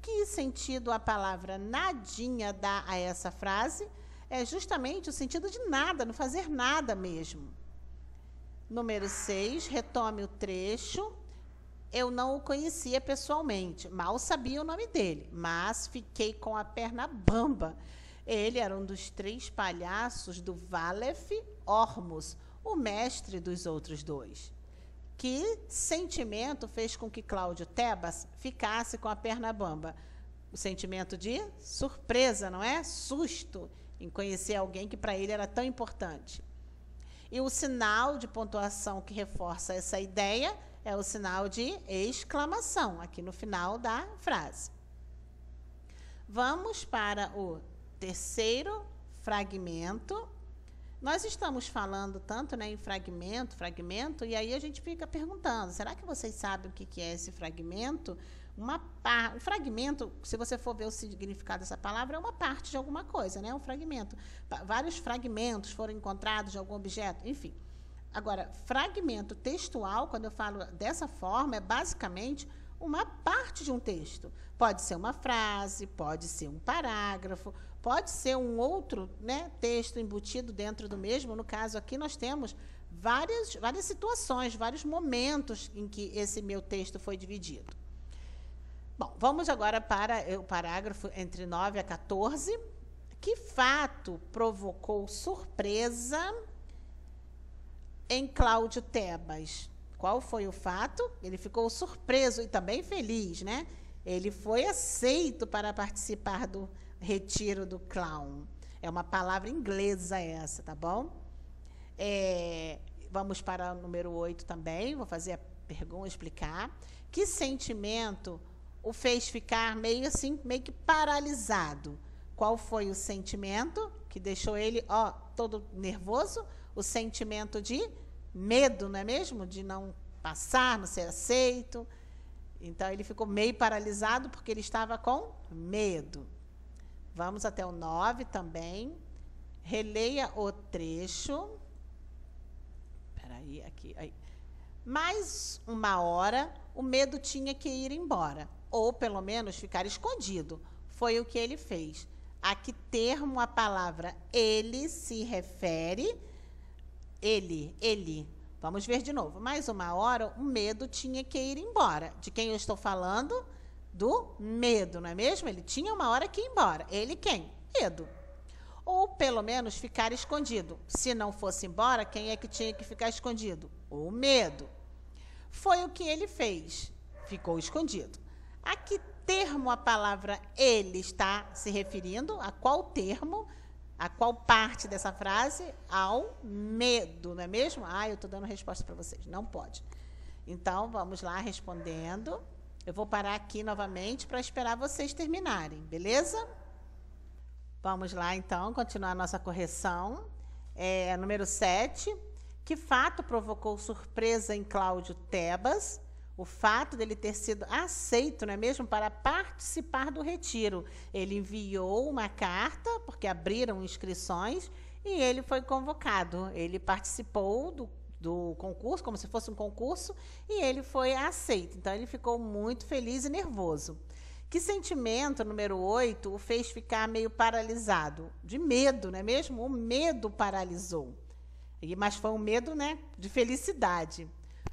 Que sentido a palavra nadinha dá a essa frase? É justamente o sentido de nada, não fazer nada mesmo. Número 6, retome o trecho. Eu não o conhecia pessoalmente, mal sabia o nome dele, mas fiquei com a perna bamba. Ele era um dos 3 palhaços do Valef Ormus, o mestre dos outros 2. Que sentimento fez com que Cláudio Tebas ficasse com a perna bamba? O sentimento de surpresa, não é? Susto em conhecer alguém que para ele era tão importante. E o sinal de pontuação que reforça essa ideia é o sinal de exclamação, aqui no final da frase. Vamos para o terceiro fragmento. Nós estamos falando tanto, né, em fragmento, e aí a gente fica perguntando, será que vocês sabem o que é esse fragmento? Um fragmento, se você for ver o significado dessa palavra, é uma parte de alguma coisa, né? Um fragmento. Vários fragmentos foram encontrados de algum objeto, enfim. Agora, fragmento textual, quando eu falo dessa forma, é basicamente uma parte de um texto. Pode ser uma frase, pode ser um parágrafo, pode ser um outro, né, texto embutido dentro do mesmo. No caso aqui, nós temos várias situações, vários momentos em que esse meu texto foi dividido. Bom, vamos agora para o parágrafo entre 9 a 14. Que fato provocou surpresa em Cláudio Tebas? Qual foi o fato? Ele ficou surpreso e também feliz, né? Ele foi aceito para participar do retiro do clown. É uma palavra inglesa essa, tá bom? Vamos para o número 8 também. Vou fazer a pergunta, explicar. Que sentimento o fez ficar meio que paralisado? Qual foi o sentimento que deixou ele, todo nervoso? O sentimento de medo, não é mesmo? De não passar, não ser aceito. Então, ele ficou meio paralisado porque ele estava com medo. Vamos até o 9 também. Releia o trecho. Espera aí, aqui. Aí. Mais uma hora, o medo tinha que ir embora, ou pelo menos ficar escondido. Foi o que ele fez. A que termo a palavra ele se refere? Ele. Vamos ver de novo. Mais uma hora, o medo tinha que ir embora. De quem eu estou falando? Do medo, não é mesmo? Ele tinha uma hora que ir embora. Ele quem? Medo. Ou, pelo menos, ficar escondido. Se não fosse embora, quem é que tinha que ficar escondido? O medo. Foi o que ele fez. Ficou escondido. A que termo a palavra ele está se referindo? A qual termo? A qual parte dessa frase? Ao medo, não é mesmo? Eu estou dando resposta para vocês. Não pode. Então, vamos lá respondendo. Eu vou parar aqui novamente para esperar vocês terminarem, beleza? Vamos lá, então, continuar a nossa correção. Número 7. Que fato provocou surpresa em Cláudio Tebas? O fato dele ter sido aceito, não é mesmo, para participar do retiro. Ele enviou uma carta, porque abriram inscrições, e ele foi convocado. Ele participou do concurso, como se fosse um concurso, e ele foi aceito. Então, ele ficou muito feliz e nervoso. Que sentimento, número 8, o fez ficar meio paralisado? De medo, não é mesmo? O medo paralisou. Mas foi um medo, né, de felicidade.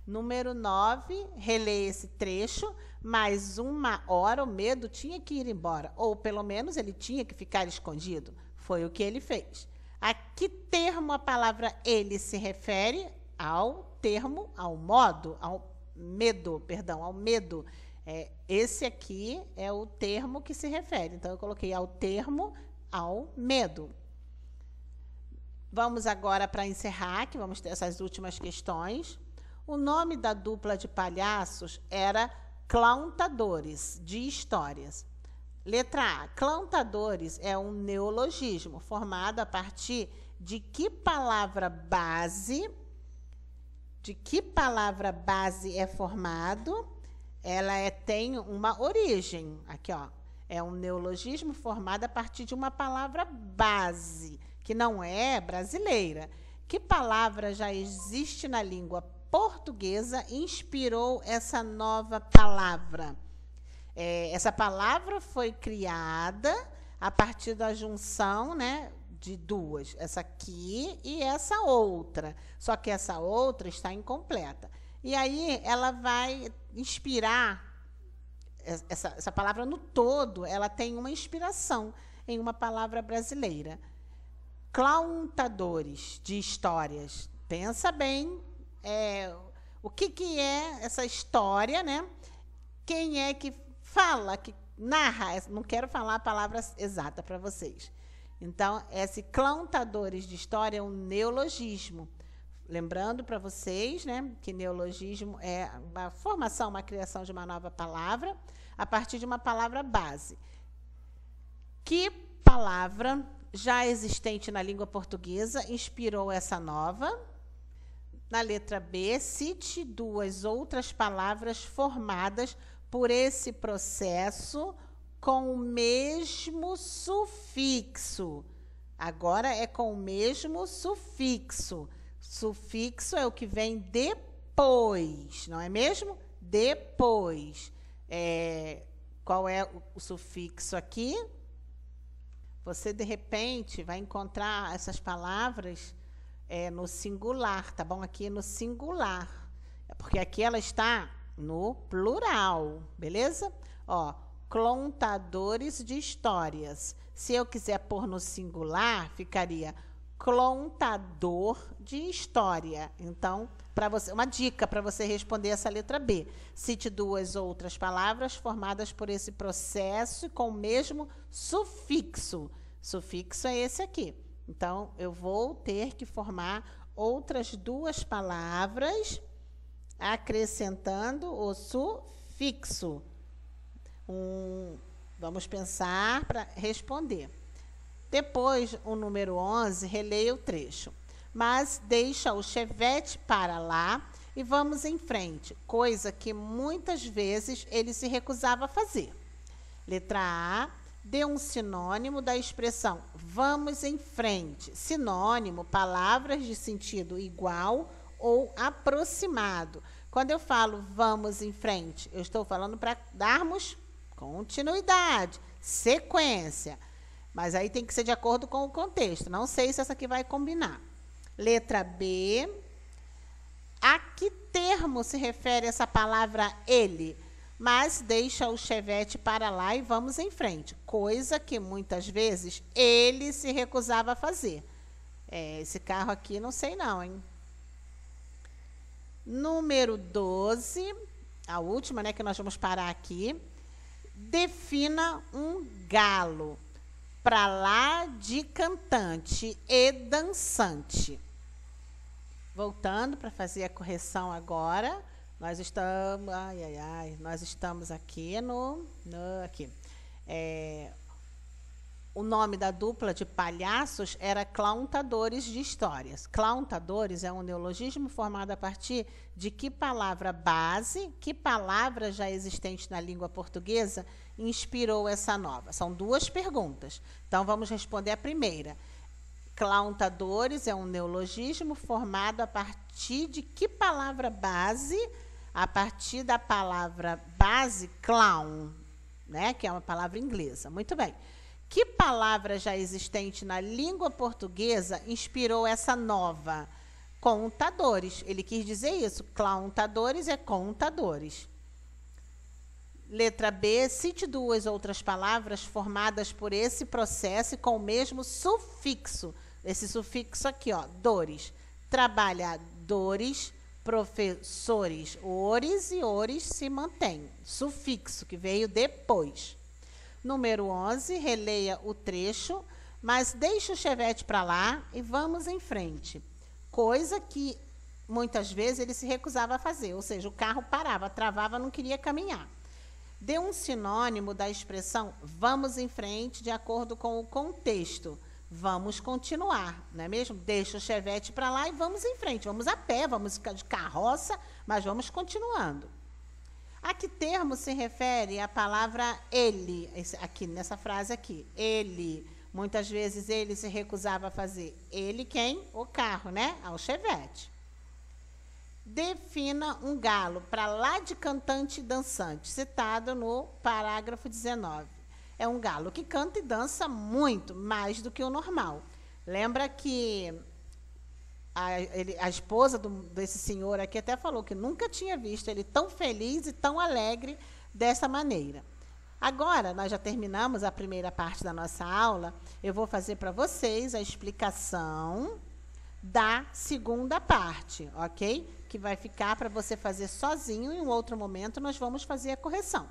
Número 9, releia esse trecho. Mais uma hora o medo tinha que ir embora. Ou, pelo menos, ele tinha que ficar escondido. Foi o que ele fez. A que termo a palavra ele se refere? Ao termo, ao modo, ao medo. Esse aqui é o termo que se refere. Então, eu coloquei ao termo, ao medo. Vamos agora para encerrar, que vamos ter essas últimas questões. O nome da dupla de palhaços era Clowntadores, de histórias. Letra A. Clowntadores é um neologismo formado a partir de que palavra base? De que palavra base é formado? Ela tem uma origem. Aqui, ó. É um neologismo formado a partir de uma palavra base, que não é brasileira. Que palavra já existe na língua portuguesa inspirou essa nova palavra? Essa palavra foi criada a partir da junção, né, de duas, essa aqui e essa outra. Só que essa outra está incompleta. E aí ela vai inspirar, essa palavra no todo, ela tem uma inspiração. em uma palavra brasileira. Contadores de histórias. Pensa bem o que é essa história, né? Quem é que fala, que narra? Não quero falar a palavra exata para vocês. Então, esse contadores de história é um neologismo. Lembrando para vocês, né, que neologismo é uma formação, uma criação de uma nova palavra a partir de uma palavra base. Que palavra já existente na língua portuguesa inspirou essa nova? Na letra B, cite 2 outras palavras formadas por esse processo com o mesmo sufixo. Agora é com o mesmo sufixo. Sufixo é o que vem depois, não é mesmo? Depois. Qual é o sufixo aqui? Você, de repente, vai encontrar essas palavras no singular, tá bom? Aqui no singular. Porque aqui ela está no plural, beleza? Ó, contadores de histórias. Se eu quiser pôr no singular, ficaria contador de história. Então, para você, uma dica para você responder essa letra B. Cite 2 outras palavras formadas por esse processo com o mesmo sufixo. Sufixo é esse aqui. Então, eu vou ter que formar outras 2 palavras acrescentando o sufixo. Vamos pensar para responder. Depois, o número 11, releia o trecho. Mas deixa o chevette para lá e vamos em frente, coisa que muitas vezes ele se recusava a fazer. Letra A, dê um sinônimo da expressão vamos em frente. Sinônimo, palavras de sentido igual ou aproximado. Quando eu falo vamos em frente, eu estou falando para darmos continuidade, sequência. Mas aí tem que ser de acordo com o contexto. Não sei se essa aqui vai combinar. Letra B. A que termo se refere essa palavra ele? Mas deixa o chevette para lá e vamos em frente. Coisa que muitas vezes ele se recusava a fazer. Esse carro aqui não sei não, hein? Número 12. A última, né, que nós vamos parar aqui. Defina um galo. Para lá de cantante e dançante. Voltando para fazer a correção agora, nós estamos, nós estamos aqui aqui. O nome da dupla de palhaços era Contadores de Histórias. Contadores é um neologismo formado a partir de que palavra base, que palavra já existente na língua portuguesa inspirou essa nova? São 2 perguntas. Então, vamos responder a primeira. Contadores é um neologismo formado a partir de que palavra base? A partir da palavra base clown, né? Que é uma palavra inglesa. Muito bem. Que palavra já existente na língua portuguesa inspirou essa nova? Contadores. Ele quis dizer isso. Contadores é contadores. Letra B. Cite 2 outras palavras formadas por esse processo e com o mesmo sufixo. Esse sufixo aqui, ó, dores. Trabalhadores, professores. Ores e ores se mantém. Sufixo que veio depois. Número 11, releia o trecho, mas deixa o chevette para lá e vamos em frente. Coisa que muitas vezes ele se recusava a fazer, ou seja, o carro parava, travava, não queria caminhar. Dê um sinônimo da expressão vamos em frente de acordo com o contexto. Vamos continuar, não é mesmo? Deixa o chevette para lá e vamos em frente. Vamos a pé, vamos de carroça, mas vamos continuando. A que termo se refere a palavra ele? Aqui, nessa frase aqui. Ele. Muitas vezes ele se recusava a fazer. Ele quem? O carro, né? Ao chevette. Defina um galo para lá de cantante e dançante, citado no parágrafo 19. É um galo que canta e dança muito, mais do que o normal. Lembra que a esposa desse senhor aqui até falou que nunca tinha visto ele tão feliz e tão alegre dessa maneira. Agora, nós já terminamos a primeira parte da nossa aula. Eu vou fazer para vocês a explicação da segunda parte, ok? Que vai ficar para você fazer sozinho. Em um outro momento, nós vamos fazer a correção.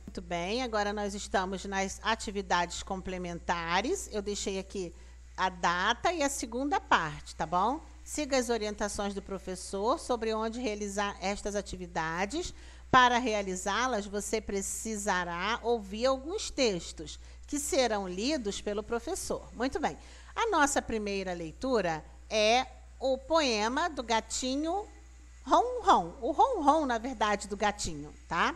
Muito bem, agora nós estamos nas atividades complementares. Eu deixei aqui a data e a segunda parte, tá bom? Siga as orientações do professor sobre onde realizar estas atividades. Para realizá-las, você precisará ouvir alguns textos que serão lidos pelo professor. Muito bem. A nossa primeira leitura é o poema do gatinho Ron-Ron. O Ron-Ron, na verdade, do gatinho, tá?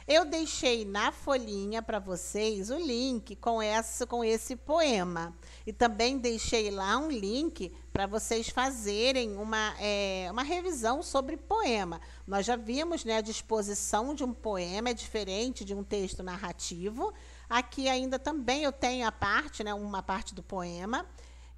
Eu deixei na folhinha para vocês o link com esse poema. E também deixei lá um link para vocês fazerem uma revisão sobre poema. Nós já vimos, né, a disposição de um poema é diferente de um texto narrativo. Aqui ainda também eu tenho a parte, né, uma parte do poema.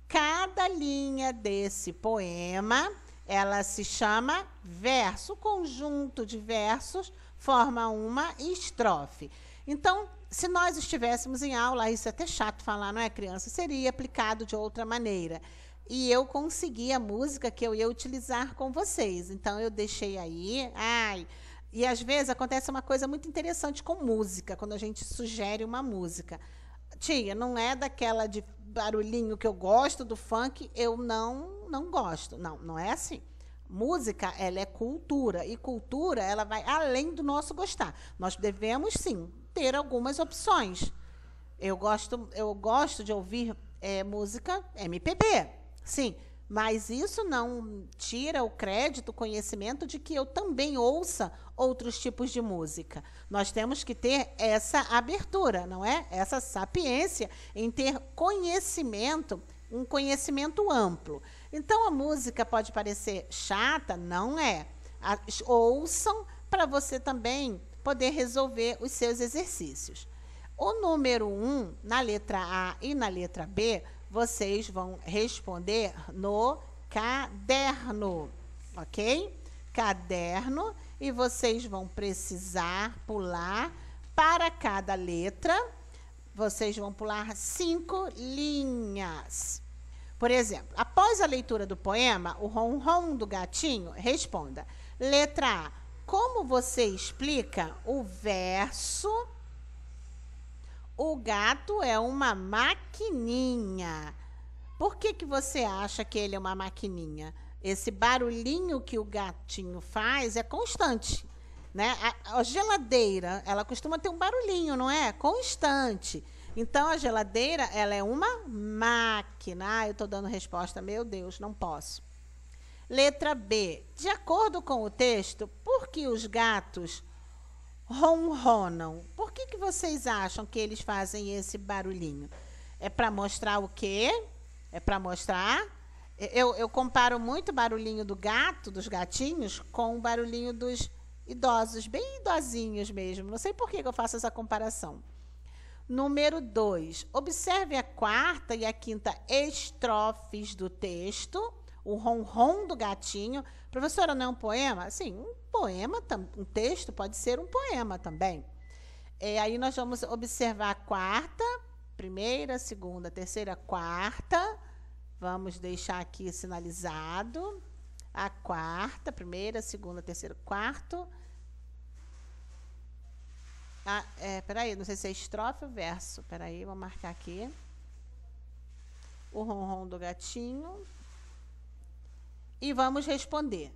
Cada linha desse poema, ela se chama verso. O conjunto de versos forma uma estrofe. Então, se nós estivéssemos em aula, isso é até chato falar, não é, criança? Seria aplicado de outra maneira. E eu consegui a música que eu ia utilizar com vocês. Então, eu deixei aí. E às vezes acontece uma coisa muito interessante com música, quando a gente sugere uma música. Tia, não é daquela de barulhinho que eu gosto, do funk, eu não gosto. Não, não é assim. Música, ela é cultura, e cultura, ela vai além do nosso gostar. Nós devemos, sim, ter algumas opções. Eu gosto de ouvir música MPB, sim, mas isso não tira o crédito, o conhecimento de que eu também ouça outros tipos de música. Nós temos que ter essa abertura, não é? Essa sapiência em ter conhecimento, um conhecimento amplo. Então, a música pode parecer chata, não é. Ouçam para você também poder resolver os seus exercícios. O número 1, na letra A e na letra B, vocês vão responder no caderno, ok? Caderno, e vocês vão precisar pular para cada letra. Vocês vão pular 5 linhas. Por exemplo, após a leitura do poema, o ronron do gatinho, responda. Letra A. Como você explica o verso? O gato é uma maquininha. Por que você acha que ele é uma maquininha? Esse barulhinho que o gatinho faz é constante, né? A geladeira, ela costuma ter um barulhinho, não é? Constante. Então, a geladeira, ela é uma máquina. Eu estou dando resposta, meu Deus, não posso. Letra B. De acordo com o texto, por que os gatos ronronam? Por que vocês acham que eles fazem esse barulhinho? É para mostrar o quê? É para mostrar... Eu comparo muito o barulhinho do gato, dos gatinhos, com o barulhinho dos idosos, bem idosinhos mesmo. Não sei por que eu faço essa comparação. Número 2. Observe a quarta e a quinta estrofes do texto. O ronron do gatinho. Professora, não é um poema? Sim, um poema, um texto pode ser um poema também. Aí nós vamos observar a quarta, primeira, segunda, terceira, quarta. Vamos deixar aqui sinalizado. A quarta, primeira, segunda, terceira, quarto. Peraí, não sei se é estrofe ou verso. Peraí, vou marcar aqui. O ronron do gatinho. E vamos responder.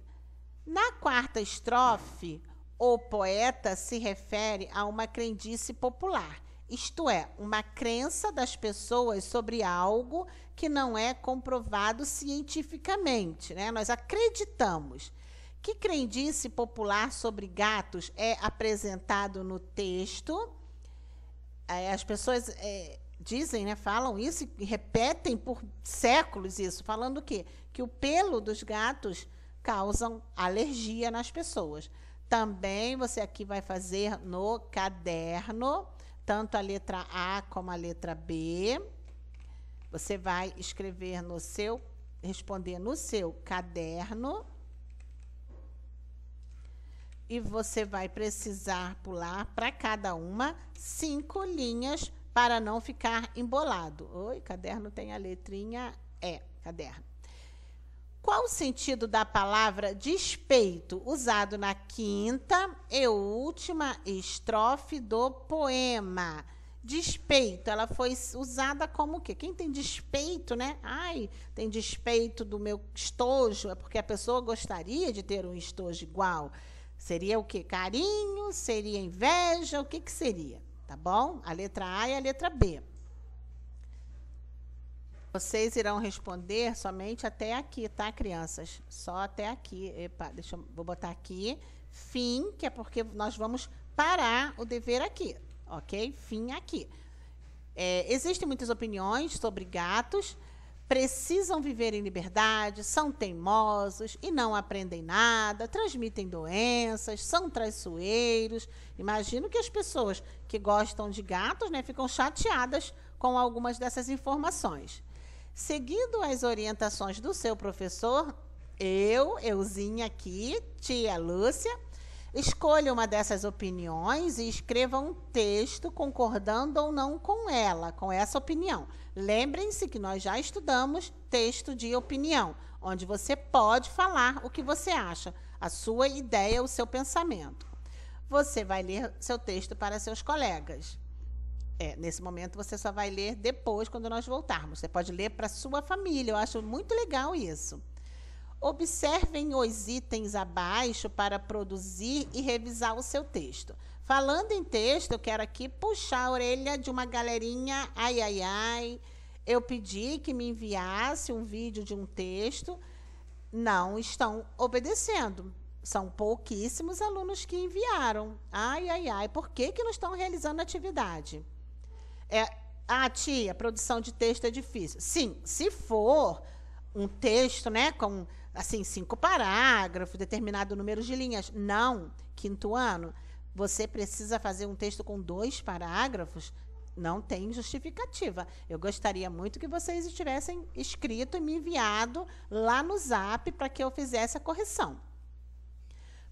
Na quarta estrofe, o poeta se refere a uma crendice popular. Isto é, uma crença das pessoas sobre algo que não é comprovado cientificamente, né? Nós acreditamos. Que crendice popular sobre gatos é apresentado no texto? As pessoas dizem, né, falam isso e repetem por séculos isso, falando o quê? Que o pelo dos gatos causam alergia nas pessoas. Também você aqui vai fazer no caderno, tanto a letra A como a letra B. Você vai escrever responder no seu caderno. e você vai precisar pular para cada uma 5 linhas para não ficar embolado. Oi, caderno tem a letrinha E, caderno. Qual o sentido da palavra despeito, usado na 5ª e última estrofe do poema? Despeito, ela foi usada como o quê? Quem tem despeito, né? Ai, tem despeito do meu estojo, é porque a pessoa gostaria de ter um estojo igual. Seria o quê? Carinho? Seria inveja? O que que seria? Tá bom? A letra A e a letra B. Vocês irão responder somente até aqui, tá, crianças? Só até aqui. Epa, vou botar aqui. Fim, que é porque nós vamos parar o dever aqui. Ok? Fim aqui. Existem muitas opiniões sobre gatos. Precisam viver em liberdade, são teimosos e não aprendem nada, transmitem doenças, são traiçoeiros. Imagino que as pessoas que gostam de gatos, né, ficam chateadas com algumas dessas informações. Seguindo as orientações do seu professor, Euzinha aqui, tia Lúcia, escolha uma dessas opiniões e escreva um texto concordando ou não com ela, com essa opinião. Lembrem-se que nós já estudamos texto de opinião, onde você pode falar o que você acha, a sua ideia, o seu pensamento. Você vai ler seu texto para seus colegas. Nesse momento você só vai ler depois, quando nós voltarmos. Você pode ler para sua família, eu acho muito legal isso. Observem os itens abaixo para produzir e revisar o seu texto. Falando em texto, eu quero aqui puxar a orelha de uma galerinha. Eu pedi que me enviasse um vídeo de um texto. Não estão obedecendo. São pouquíssimos alunos que enviaram. Por que não estão realizando a atividade? Tia, produção de texto é difícil. Sim, se for um texto, né, com assim 5 parágrafos, determinado número de linhas. Não, 5º ano, você precisa fazer um texto com 2 parágrafos, não tem justificativa. Eu gostaria muito que vocês tivessem escrito e me enviado lá no Zap para que eu fizesse a correção.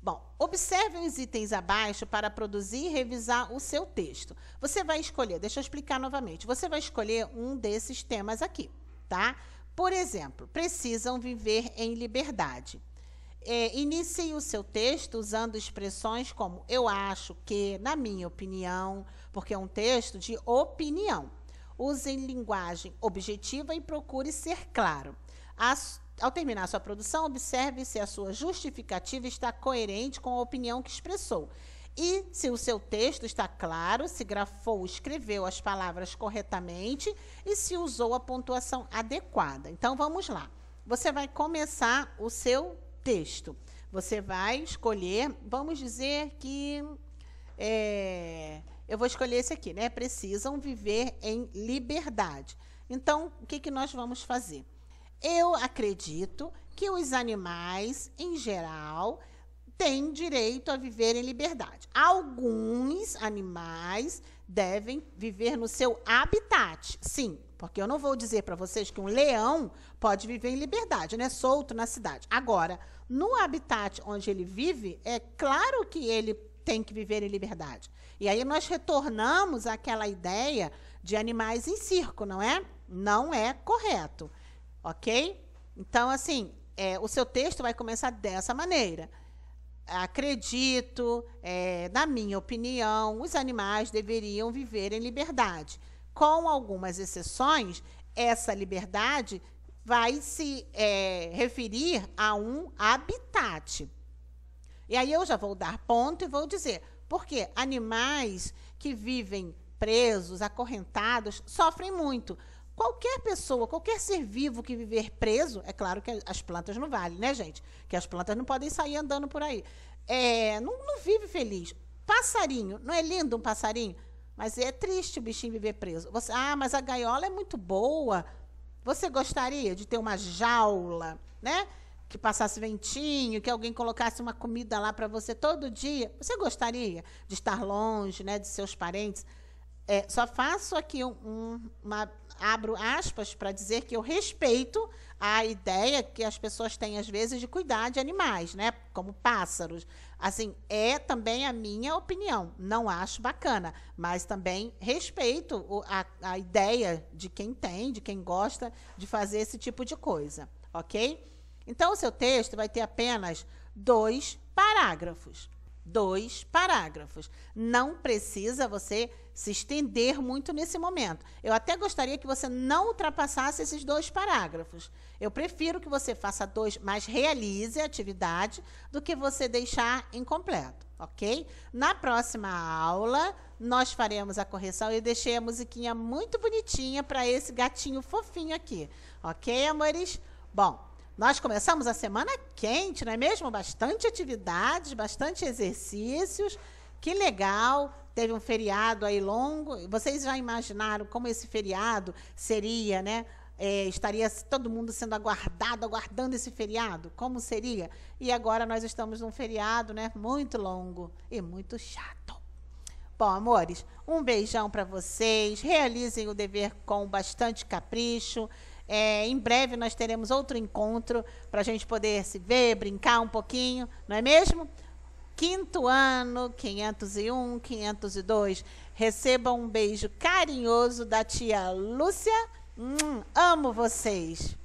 Bom, observem os itens abaixo para produzir e revisar o seu texto. Você vai escolher, deixa eu explicar novamente, você vai escolher um desses temas aqui, tá? Por exemplo, precisam viver em liberdade. Inicie o seu texto usando expressões como eu acho que, na minha opinião, porque é um texto de opinião. Use linguagem objetiva e procure ser claro. Ao terminar sua produção, observe se a sua justificativa está coerente com a opinião que expressou. E se o seu texto está claro, se grafou, escreveu as palavras corretamente e se usou a pontuação adequada. Então, vamos lá. Você vai começar o seu texto. Você vai escolher, vamos dizer que... eu vou escolher esse aqui, né? Precisam viver em liberdade. Então, o que nós vamos fazer? Eu acredito que os animais, em geral, têm direito a viver em liberdade. Alguns animais devem viver no seu habitat, sim, porque eu não vou dizer para vocês que um leão pode viver em liberdade, né, solto na cidade. Agora, no habitat onde ele vive, é claro que ele tem que viver em liberdade. E aí nós retornamos àquela ideia de animais em circo, não é? Não é correto, ok? Então, assim, o seu texto vai começar dessa maneira. Acredito, na minha opinião, os animais deveriam viver em liberdade. Com algumas exceções, essa liberdade vai se referir a um habitat. E aí eu já vou dar ponto e vou dizer, porque animais que vivem presos, acorrentados, sofrem muito. Qualquer pessoa, qualquer ser vivo que viver preso, é claro que as plantas não valem, né, gente? Que as plantas não podem sair andando por aí. Não vive feliz. Passarinho, não é lindo um passarinho? Mas é triste o bichinho viver preso. Mas a gaiola é muito boa. Você gostaria de ter uma jaula, né? Que passasse ventinho, que alguém colocasse uma comida lá para você todo dia? Você gostaria de estar longe, né, de seus parentes? só faço aqui abro aspas para dizer que eu respeito a ideia que as pessoas têm, às vezes, de cuidar de animais, né? Como pássaros. Assim, é também a minha opinião. Não acho bacana, mas também respeito a ideia de quem tem, de quem gosta de fazer esse tipo de coisa, ok? Então, o seu texto vai ter apenas 2 parágrafos. 2 parágrafos. Não precisa você se estender muito nesse momento. Eu até gostaria que você não ultrapassasse esses 2 parágrafos. Eu prefiro que você faça 2, mas realize a atividade, do que você deixar incompleto, ok? Na próxima aula, nós faremos a correção. Eu deixei a musiquinha muito bonitinha para esse gatinho fofinho aqui, ok, amores? Bom, nós começamos a semana quente, não é mesmo? Bastante atividades, bastante exercícios. Que legal! Teve um feriado aí longo. Vocês já imaginaram como esse feriado seria, né? Estaria todo mundo sendo aguardando esse feriado? Como seria? E agora nós estamos num feriado, né? Muito longo e muito chato. Bom, amores, um beijão para vocês. Realizem o dever com bastante capricho. Em breve nós teremos outro encontro para a gente poder se ver, brincar um pouquinho, não é mesmo? 5º ano, 501, 502. Recebam um beijo carinhoso da tia Lúcia. Amo vocês.